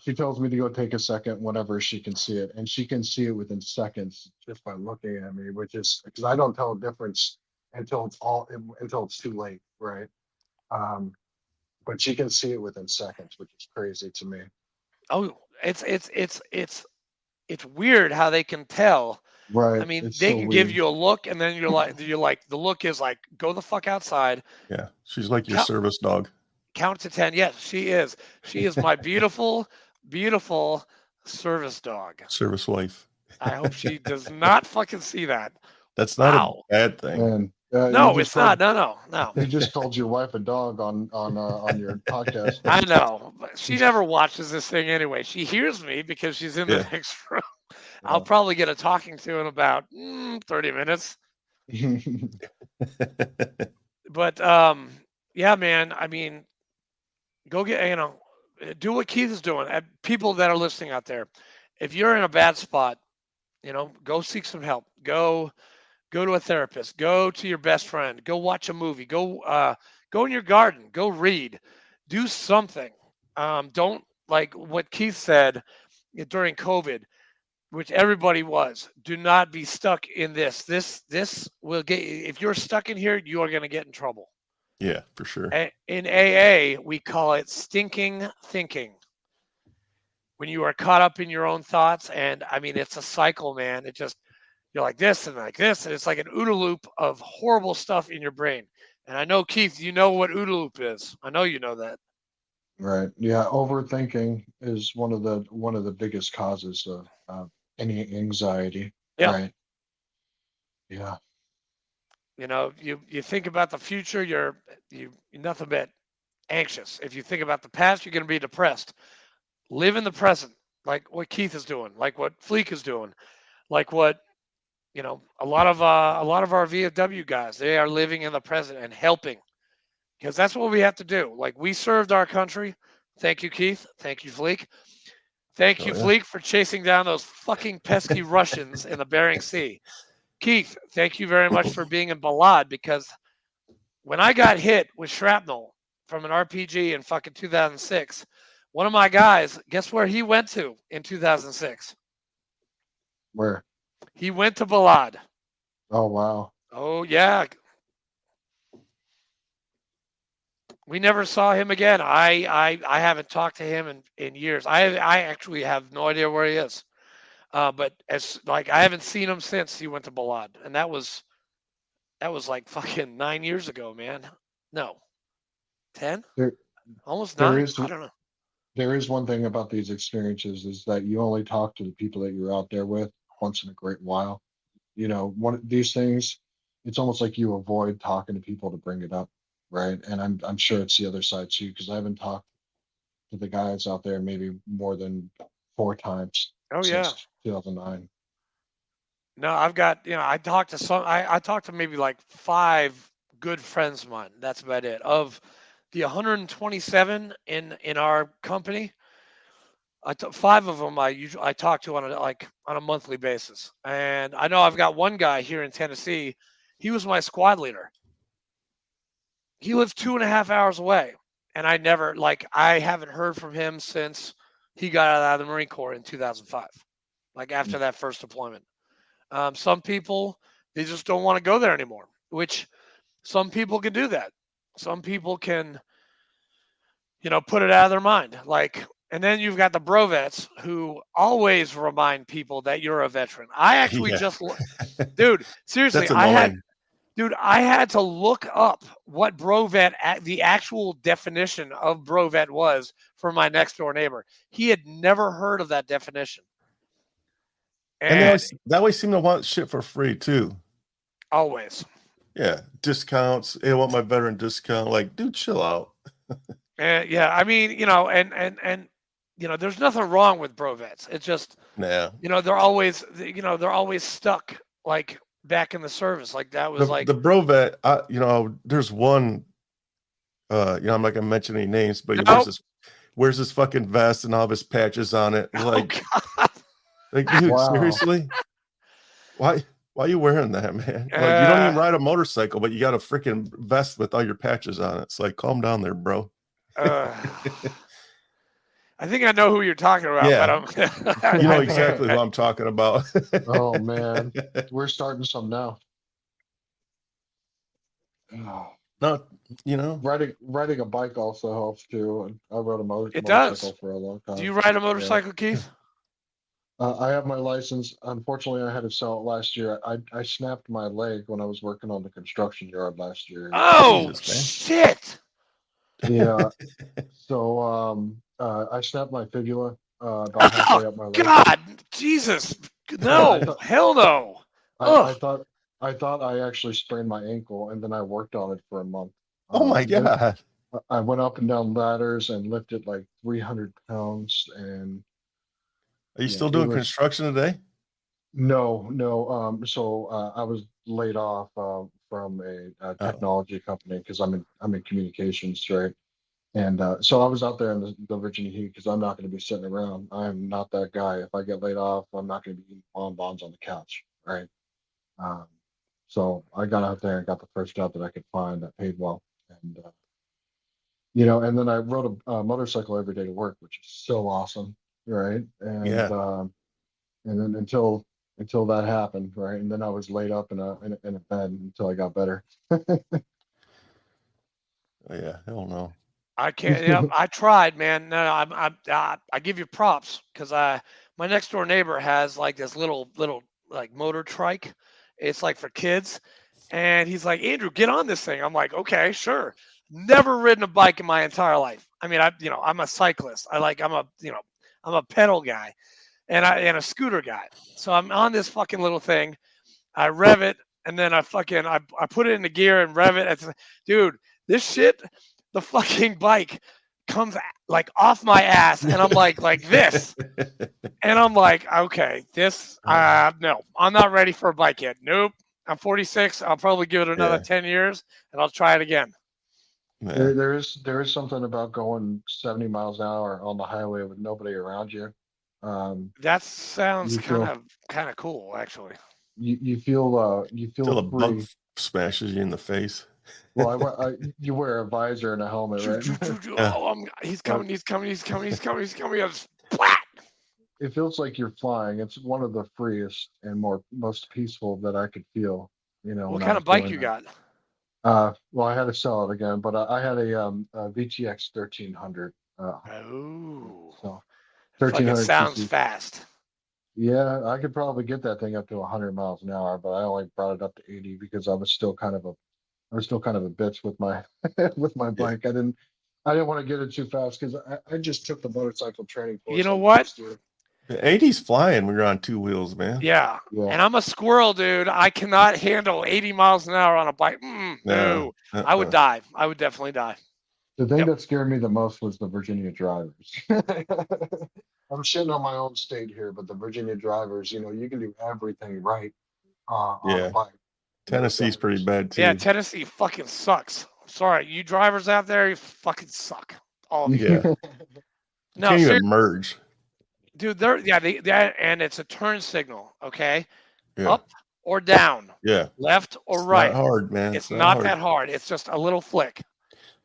she tells me to go take a second whenever she can see it, and she can see it within seconds just by looking at me, which is because I don't tell the difference until it's too late, right? But she can see it within seconds, which is crazy to me. Oh, it's weird how they can tell. Right. I mean, It's they so can give weird. you a look, and then you're like, the look is like, go the fuck outside. Yeah, she's like your Count, service dog. count to 10. Yes, she is. She is my beautiful, beautiful service dog. Service wife. I hope she does not fucking see that. That's not Wow. a bad thing. And No, it's not. No. You just called your wife a dog on your podcast. I know, but she never watches this thing anyway. She hears me because she's in the Yeah. next room. I'll probably get a talking to in about 30 minutes. But yeah, man. I mean, go get do what Keith is doing. People that are listening out there, if you're in a bad spot, go seek some help. Go to a therapist. Go to your best friend. Go watch a movie. Go in your garden. Go read. Do something. Don't, like what Keith said during COVID, which everybody was. Do not be stuck in this. This will get. If you're stuck in here, you are going to get in trouble. Yeah, for sure. In AA, we call it stinking thinking. When you are caught up in your own thoughts, and I mean, it's a cycle, man. you're like this and like this, and it's like an OODA loop of horrible stuff in your brain. And I know, Keith, you know what OODA loop is. I know you know that. Right. Yeah. Overthinking is one of the biggest causes of any anxiety. Yeah. Right. Yeah. You know, you think about the future, you're nothing but anxious. If you think about the past, you're going to be depressed. Live in the present, like what Keith is doing, like what Fleek is doing, like what a lot of our VFW guys, they are living in the present and helping, because that's what we have to do. Like, we served our country. Thank you, Keith. Thank you, Fleek. Thank you, yeah. Fleek, for chasing down those fucking pesky Russians in the Bering Sea. Keith, thank you very much for being in Balad, because when I got hit with shrapnel from an RPG in fucking 2006, one of my guys, guess where he went to in 2006? Where? He went to Balad. Oh, wow. Oh, yeah. We never saw him again. I haven't talked to him in years. I actually have no idea where he is. But I haven't seen him since he went to Balad, and that was like fucking 9 years ago, man. No, 10, almost 9. I don't know. There is one thing about these experiences, is that you only talk to the people that you're out there with once in a great while. One of these things, it's almost like you avoid talking to people to bring it up, right? And I'm sure it's the other side too, because I haven't talked to the guys out there maybe more than 4 times Oh, yeah. since 2009. No, I've got, I talked to maybe like 5 good friends of mine. That's about it. Of the 127 in our company, 5 of them I talk to on a monthly basis. And I know I've got one guy here in Tennessee. He was my squad leader. He lives 2.5 hours away, and I haven't heard from him since he got out of the Marine Corps in 2005, like after that first deployment. Some people, they just don't want to go there anymore, which some people can do that. Some people can, put it out of their mind. And then you've got the brovets who always remind people that you're a veteran. I actually dude, seriously, That's annoying. I had to look up what brovet, the actual definition of brovet was for my next door neighbor. He had never heard of that definition. And they always seem to want shit for free too. Always. Yeah, discounts. They want my veteran discount. Like, dude, chill out. Yeah, I mean, and there's nothing wrong with brovets. It's just, Nah. they're always stuck like back in the service. Like that was the brovet. There's one. I'm not gonna mention any names, but he wears this fucking vest and all of his patches on it. Like, like, dude, Wow. Seriously? Why are you wearing that, man? Like, you don't even ride a motorcycle, but you got a freaking vest with all your patches on it. It's like, calm down there, bro. I think I know who you're talking about. Yeah. But You know exactly who I'm talking about. Oh man, we're starting some now. No, riding a bike also helps too. And I rode a motorcycle does. for a long time. Do you ride a motorcycle, Keith? I have my license. Unfortunately, I had to sell it last year. I snapped my leg when I was working on the construction yard last year. Oh, Jesus, shit. Yeah. So I snapped my fibula about halfway up my leg. God, Jesus. No, hell no. I thought I actually sprained my ankle, and then I worked on it for a month. Oh my God. I went up and down ladders and lifted like 300 pounds. And Are you still doing construction today? No. So I was laid off from a technology company because I'm in communications, right? And so I was out there in the Virginia heat because I'm not going to be sitting around. I'm not that guy. If I get laid off, I'm not going to be eating bonbons on the couch, right? So I got out there and got the first job that I could find that paid well, and and then I rode a motorcycle every day to work, which is so awesome, right? And and then until that happened, right? And then I was laid up in a bed until I got better. Yeah, hell no. I can't. I tried, man. No, I give you props because my next door neighbor has like this little like motor trike. It's like for kids. And he's like, Andrew, get on this thing. I'm like, okay, sure. Never ridden a bike in my entire life. I mean, I'm a cyclist. I'm a pedal guy and a scooter guy. So I'm on this fucking little thing. I rev it and then I put it into gear and rev it. Dude, this shit, the fucking bike comes like off my ass and I'm like this. And I'm like, okay, this, no, I'm not ready for a bike yet. Nope. I'm 46. I'll probably give it another 10 years and I'll try it again. There is something about going 70 miles an hour on the highway with nobody around you. That sounds kind of cool, actually. You feel Till a free. bug smashes you in the face. Well, you wear a visor and a helmet, right? Oh, he's coming. Splat! It feels like you're flying. It's one of the freest and most peaceful that I could feel. What kind of bike you got? Well, I had to sell it again, but I had a VTX 1300. So 1300 sounds cc. fast. Yeah, I could probably get that thing up to 100 miles an hour, but I only brought it up to 80 because I was still kind of a bitch with my with my bike. I didn't want to get it too fast because I just took the motorcycle training course. You know what? The 80's flying when you're on two wheels, man. Yeah. And I'm a squirrel, dude. I cannot handle 80 miles an hour on a bike. No. I would die. I would definitely die. The thing that scared me the most was the Virginia drivers. I'm shitting on my own state here, but the Virginia drivers, you can do everything right on a bike. Tennessee's pretty bad too. Yeah, Tennessee fucking sucks. Sorry, you drivers out there, you fucking suck. All of you. Yeah. No, can't even merge. Dude, and it's a turn signal, okay? Yeah. Up or down. Yeah. Left or right. Not hard, man. It's not that hard. It's just a little flick.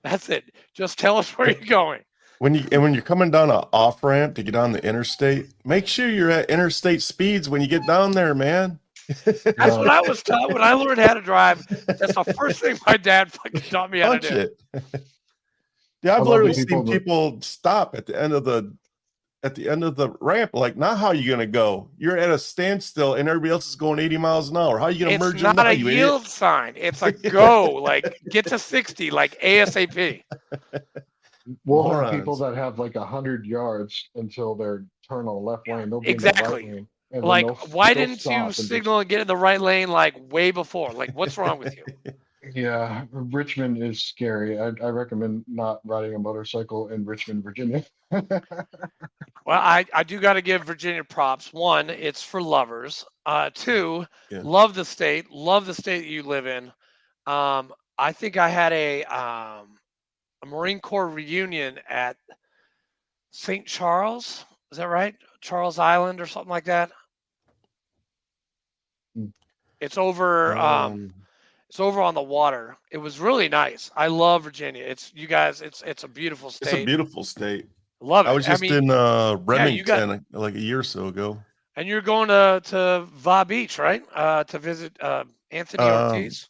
That's it. Just tell us where you're going. When you're coming down an off ramp to get on the interstate, make sure you're at interstate speeds when you get down there, man. That's what I was taught when I learned how to drive. That's the first thing my dad fucking taught me how to do. Yeah, I've literally seen people stop at the end of the ramp. Like, now how are you gonna go? You're at a standstill and everybody else is going 80 miles an hour. How are you gonna merge? It's not a yield sign. It's a go. Like, get to 60, like ASAP. We'll have people that have like 100 yards until their turn on the left lane. They'll be in the right lane. Like, why didn't you signal and get in the right lane like way before? Like, what's wrong with you? Yeah, Richmond is scary. I recommend not riding a motorcycle in Richmond, Virginia. Well, I do got to give Virginia props. One, it's for lovers. Two, love the state that you live in. I think I had a Marine Corps reunion at St. Charles. Is that right? Charles Island or something like that. It's over. It's over on the water. It was really nice. I love Virginia. It's a beautiful state. It's a beautiful state. Love it. I was just in Remington like a year or so ago. And you're going to Va Beach, right? To visit Anthony Ortiz.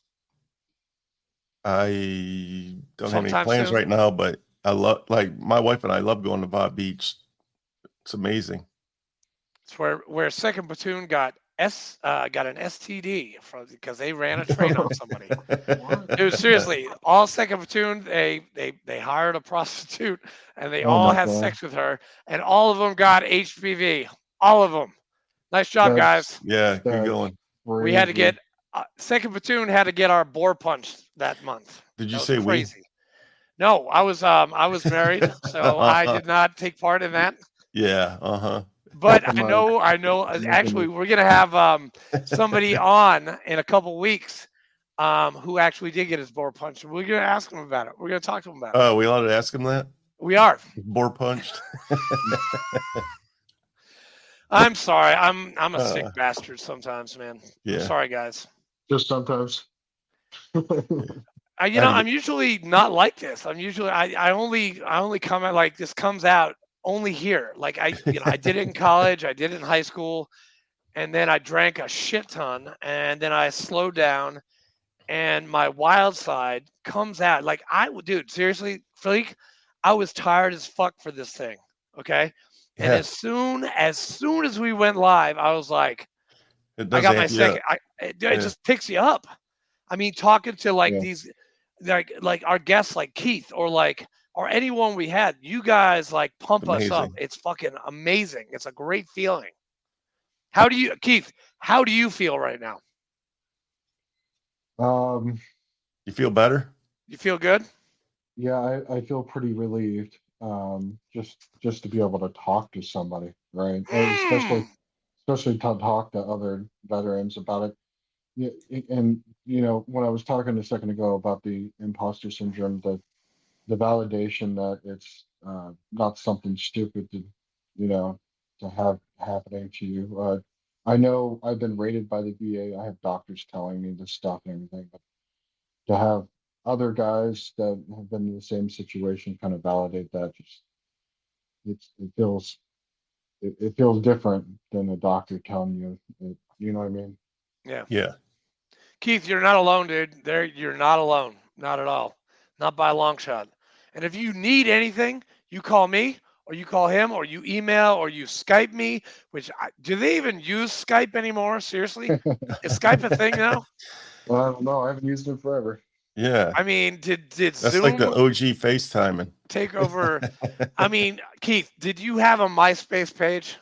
I don't have any plans right now, but I love, like, my wife and I love going to Va Beach. It's amazing. It's where Second Platoon got an STD because they ran a train on somebody. Dude, seriously, all Second Platoon, they hired a prostitute and they all had sex with her, and all of them got HPV. All of them. Nice job, guys. Yeah, good going. We had to get Second Platoon had to get our bore punched that month. Did you say crazy? No, I was married, so I did not take part in that. Yeah, But I know. Actually, we're gonna have somebody on in a couple weeks who actually did get his bore punched. We're gonna ask him about it. We're gonna talk to him about it. Oh, we allowed to ask him that? We are. Bore punched. I'm sorry. I'm a sick bastard sometimes, man. Yeah. I'm sorry, guys. Just sometimes. I'm usually not like this. I only comment like this comes out only here. Like I did it in college, I did it in high school, and then I drank a shit ton, and then I slowed down, and my wild side comes out. Like dude, seriously, freak, I was tired as fuck for this thing. Okay. And as soon as we went live, I was like, It I does got my amp you up. second. It Yeah. just picks you up. I mean, talking to like Yeah. these, like our guests, like Keith, or anyone we had, you guys like pump us up. Amazing. It's fucking amazing. It's a great feeling. How do you, Keith? How do you feel right now? Um, You feel better? You feel good? yeah, I feel pretty relieved. Just to be able to talk to somebody, right? And especially to talk to other veterans about it. Yeah, and when I was talking a second ago about the imposter syndrome, the validation that it's not something stupid to, to have happening to you. I know I've been rated by the VA. I have doctors telling me this stuff and everything, but to have other guys that have been in the same situation kind of validate that, just it feels different than a doctor telling you. You know what I mean? Yeah. Yeah. Keith, you're not alone, dude. You're not alone. Not at all. Not by a long shot. And if you need anything, you call me or you call him or you email or you Skype me, do they even use Skype anymore? Seriously? Is Skype a thing now? Well, I don't know. I haven't used it forever. Yeah. I mean, did That's like the Zoom OG FaceTiming. take over? I mean, Keith, did you have a MySpace page?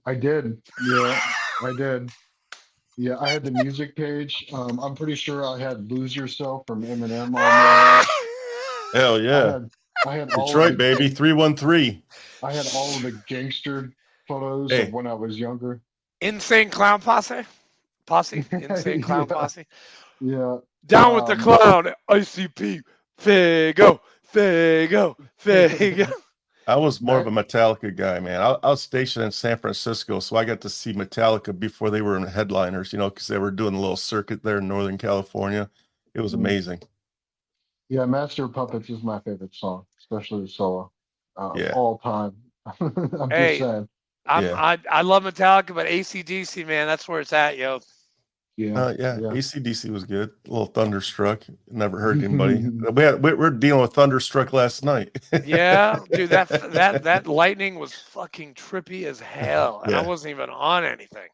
I did. Yeah, I did. Yeah, I had the music page. I'm pretty sure I had "Lose Yourself" from Eminem on Hell there. yeah. I had all of Detroit, baby. 313. I had all of the gangster photos Hey. of when I was younger. Insane Clown Posse? Insane Clown Yeah, Posse? yeah. Down with the clown, ICP, Fago, Fago, Fago. I was more of That- a Metallica guy, man. I was stationed in San Francisco, so I got to see Metallica before they were in headliners, because they were doing a little circuit there in Northern California. It was amazing. Yeah, Master of Puppets is my favorite song, especially the solo. Yeah. All time. I'm Hey, just saying. I love Metallica, but AC/DC, man, that's where it's at, yo. Yeah, Yeah. yeah. AC/DC was good. A little Thunderstruck. Never hurt anybody. We're dealing with Thunderstruck last night. Yeah, dude, that lightning was fucking trippy as hell, and I Yeah. wasn't even on anything.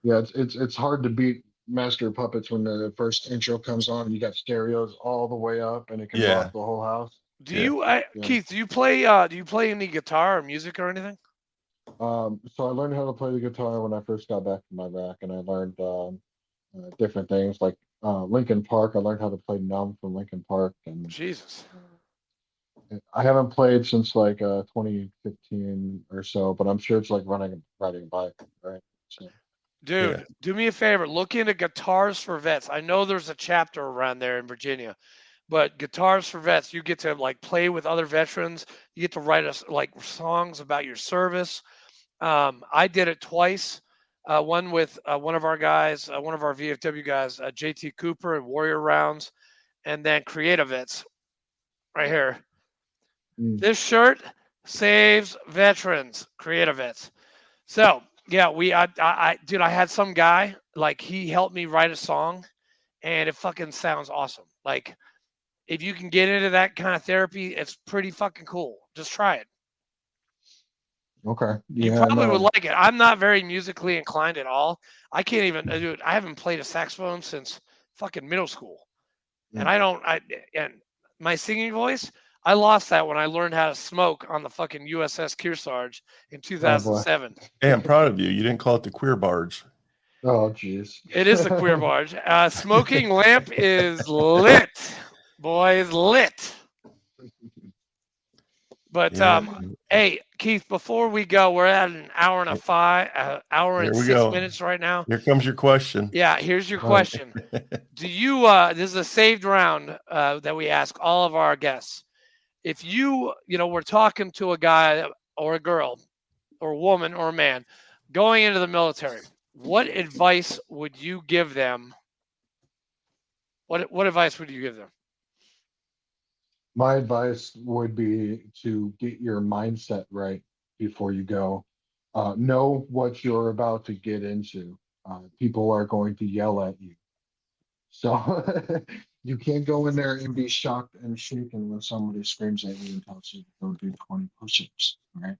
Yeah, it's hard to beat Master of Puppets when the first intro comes on. You got stereos all the way up, and it can Yeah. rock the whole house. Do Yeah. you, Keith? Do you play any guitar or music or anything? So I learned how to play the guitar when I first got back from Iraq, and I learned different things like Linkin Park. I learned how to play "Numb" from Linkin Park, and Jesus. I haven't played since like 2015 or so. But I'm sure it's like riding a bike, right? So, Dude, Yeah. do me a favor. Look into Guitars for Vets. I know there's a chapter around there in Virginia, but Guitars for Vets, you get to like play with other veterans. You get to write us like songs about your service. I did it twice. One with one of our guys, one of our VFW guys, JT Cooper and Warrior Rounds, and then Creative Vets right here. mm, This shirt saves veterans, Creative Vets. So yeah, dude, I had some guy like he helped me write a song, and it fucking sounds awesome. Like if you can get into that kind of therapy, it's pretty fucking cool. Just try it. okay. You Yeah, probably would no. like it. I'm not very musically inclined at all. I can't even do it. I haven't played a saxophone since fucking middle school, and Mm. and my singing voice. I lost that when I learned how to smoke on the fucking USS Kearsarge in Oh boy. 2007. Hey, I'm proud of you. You didn't call it the queer barge. Oh jeez. It is the queer barge. Smoking lamp is lit, boys, lit. But Yeah. hey, Keith, before we go, we're at an hour and hour and Here we 6 go. minutes right now. Here comes your question. Yeah, here's your All right. question. Do you? This is a saved round that we ask all of our guests. If we're talking to a guy or a girl or a woman or a man going into the military, what advice would you give them? What advice would you give them? My advice would be to get your mindset right before you go. Know what you're about to get into. People are going to yell at you. So you can't go in there and be shocked and shaken when somebody screams at you and tells you to go do 20 push-ups, right?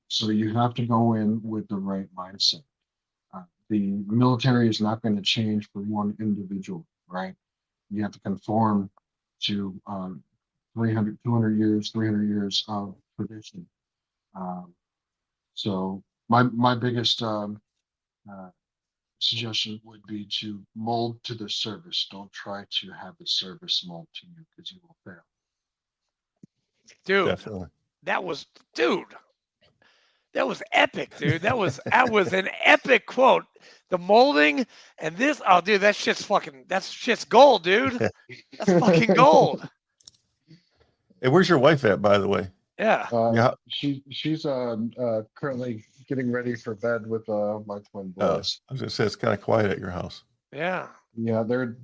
So you have to go in with the right mindset. the military is not going to change for one individual, right? You have to conform to 300, 200 years, 300 years of tradition. So my biggest suggestion would be to mold to the service. Don't try to have the service mold to you because you will fail. Dude, Definitely. that was epic, dude. That was an epic quote. The molding and this, oh dude, that's shit's gold, dude. That's fucking gold. Hey, where's your wife at, by the way? Yeah. Yeah. She's currently getting ready for bed with my twin I boys. was gonna say it's kind of quiet at your house. Yeah. Yeah, they're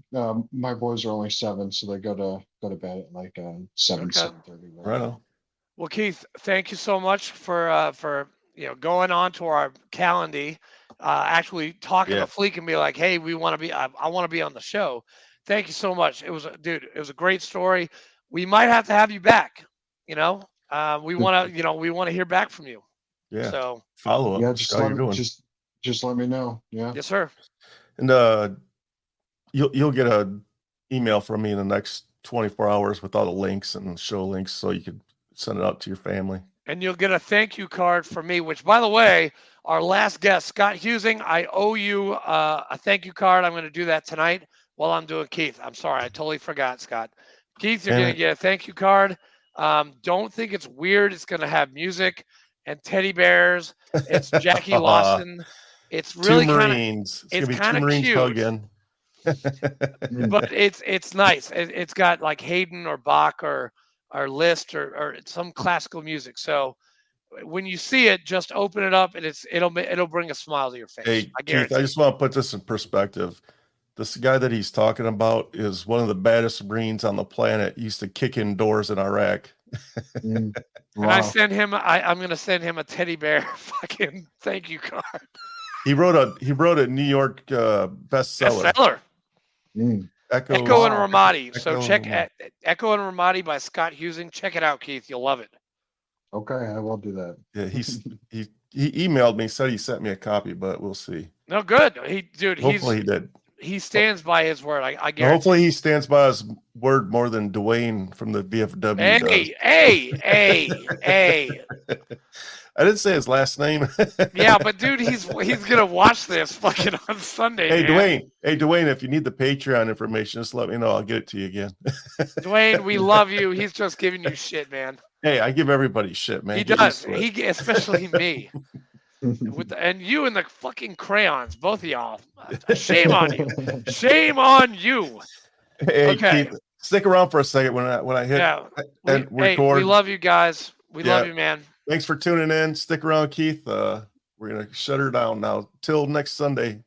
my boys are only 7, so they go to bed at like 7, Okay. 7:30. Right on. Well, Keith, thank you so much for going on to our calendar, actually talking Yeah. to Fleek and be like, hey, we want to be, I want to be on the show. Thank you so much. It was a great story. We might have to have you back. We want to hear back from you. Yeah. So Follow up. Yeah, See how you're doing. just let me know. Yeah. yes, sir. And you'll get an email from me in the next 24 hours with all the links and show links, so you could send it out to your family. And you'll get a thank you card from me, which, by the way, our last guest, Scott Husing, I owe you a thank you card. I'm going to do that tonight while I'm doing Keith. I'm sorry. I totally forgot, Scott. Keith, you're going to get a thank you card. Don't think it's weird. It's going to have music and teddy bears. It's Jackie Lawson. It's really kind of, it's kind of cute. Hugging. But it's nice. It's got like Haydn or Bach or Liszt or some classical music. So when you see it, just open it up and it'll bring a smile to your face. Hey, I guarantee. Keith, I just want to put this in perspective. This guy that he's talking about is one of the baddest Marines on the planet. He used to kick in doors in Iraq. And Wow. I send him. I'm going to send him a teddy bear fucking thank you card. He wrote a New York bestseller. Bestseller. Echo and Ramadi. So Echo check and Echo and Ramadi by Scott Husing. Check it out, Keith. You'll love it. Okay, I will do that. Yeah, he emailed me, said he sent me a copy, but we'll see. No, good. Hopefully he did. He stands by his word. I guarantee. Hopefully he stands by his word more than Dwayne from the VFW does. Hey. I didn't say his last name. Yeah, but dude, he's gonna watch this fucking on Sunday. Hey, man. Dwayne, if you need the Patreon information, just let me know. I'll get it to you again. Dwayne, we love you. He's just giving you shit, man. Hey, I give everybody shit, man. He Get does. used to it. Especially me. And you and the fucking crayons, both of y'all. Shame on you. Shame on you. Hey, Okay. Keith, stick around for a second when I hit and record. We love you guys. We love you, man. Thanks for tuning in. Stick around, Keith. We're gonna shut her down now. Till next Sunday.